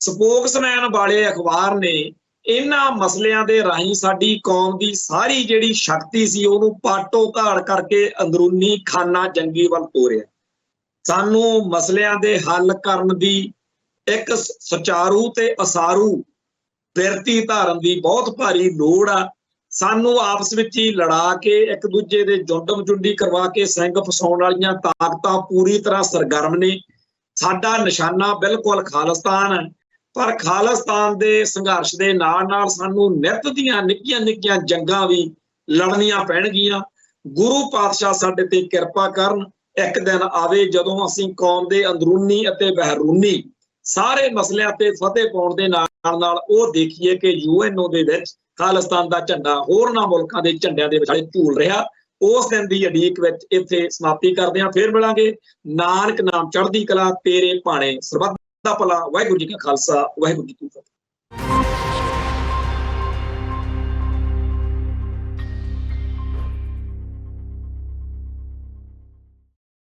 A: ਸਪੋਕਸਮੈਨ ਵਾਲੇ ਅਖਬਾਰ ਨੇ ਇਹਨਾਂ ਮਸਲਿਆਂ ਦੇ ਰਾਹੀਂ ਸਾਡੀ ਕੌਮ ਦੀ ਸਾਰੀ ਜਿਹੜੀ ਸ਼ਕਤੀ ਸੀ ਉਹਨੂੰ ਪਾਟੋ ਧਾੜ ਕਰਕੇ ਅੰਦਰੂਨੀ ਖਾਨਾ ਜੰਗੀ ਵੱਲ ਤੋਰਿਆ। ਸਾਨੂੰ ਮਸਲਿਆਂ ਦੇ ਹੱਲ ਕਰਨ ਦੀ ਇੱਕ ਸੁਚਾਰੂ ਤੇ ਅਸਾਰੂ ਬਿਰਤੀ ਧਾਰਨ ਦੀ ਬਹੁਤ ਭਾਰੀ ਲੋੜ ਆ। ਸਾਨੂੰ ਆਪਸ ਵਿੱਚ ਹੀ ਲੜਾ ਕੇ ਇੱਕ ਦੂਜੇ ਦੇ ਜੁੰਡੀ ਕਰਵਾ ਕੇ ਸਿੰਘ ਫਸਾਉਣ ਵਾਲੀਆਂ ਤਾਕਤਾਂ ਪੂਰੀ ਤਰ੍ਹਾਂ ਸਰਗਰਮ ਨੇ। ਸਾਡਾ ਨਿਸ਼ਾਨਾ ਬਿਲਕੁਲ ਖਾਲਿਸਤਾਨ ਹੈ, ਪਰ ਖਾਲਿਸਤਾਨ ਦੇ ਸੰਘਰਸ਼ ਦੇ ਨਾਲ ਨਾਲ ਸਾਨੂੰ ਨਿੱਤ ਦੀਆਂ ਨਿੱਕੀਆਂ ਨਿੱਕੀਆਂ ਜੰਗਾਂ ਵੀ ਲੜਨੀਆਂ ਪੈਣਗੀਆਂ। ਗੁਰੂ ਪਾਤਸ਼ਾਹ ਸਾਡੇ ਤੇ ਕਿਰਪਾ ਕਰਨ। ਇੱਕ ਦਿਨ ਆਵੇ ਜਦੋਂ ਅਸੀਂ ਕੌਮ ਦੇ ਅੰਦਰੂਨੀ ਅਤੇ ਬਹਿਰੂਨੀ ਸਾਰੇ ਮਸਲਿਆਂ ਤੇ ਫਤਿਹ ਪਾਉਣ ਦੇ ਨਾਲ ਨਾਲ ਉਹ ਦੇਖੀਏ ਕਿ UNO ਦੇ ਵਿੱਚ ਖਾਲਿਸਤਾਨ ਦਾ ਝੰਡਾ ਹੋਰਨਾਂ ਮੁਲਕਾਂ ਦੇ ਝੰਡਿਆਂ ਦੇ ਵਿਚਾਲੇ ਝੂਲ ਰਿਹਾ। ਉਸ ਦਿਨ ਦੀ ਉਡੀਕ ਵਿੱਚ ਇੱਥੇ ਸਮਾਪਤੀ ਕਰਦੇ ਹਾਂ। ਫੇਰ ਮਿਲਾਂਗੇ। ਨਾਨਕ ਨਾਮ ਚੜ੍ਹਦੀ ਕਲਾ, ਤੇਰੇ ਭਾਣੇ ਸਰਬੱਤ ਦਾ ਭਲਾ। ਵਾਹਿਗੁਰੂ ਜੀ ਕਾ ਖਾਲਸਾ, ਵਾਹਿਗੁਰੂ ਜੀ ਕੀ ਫਤਿਹ।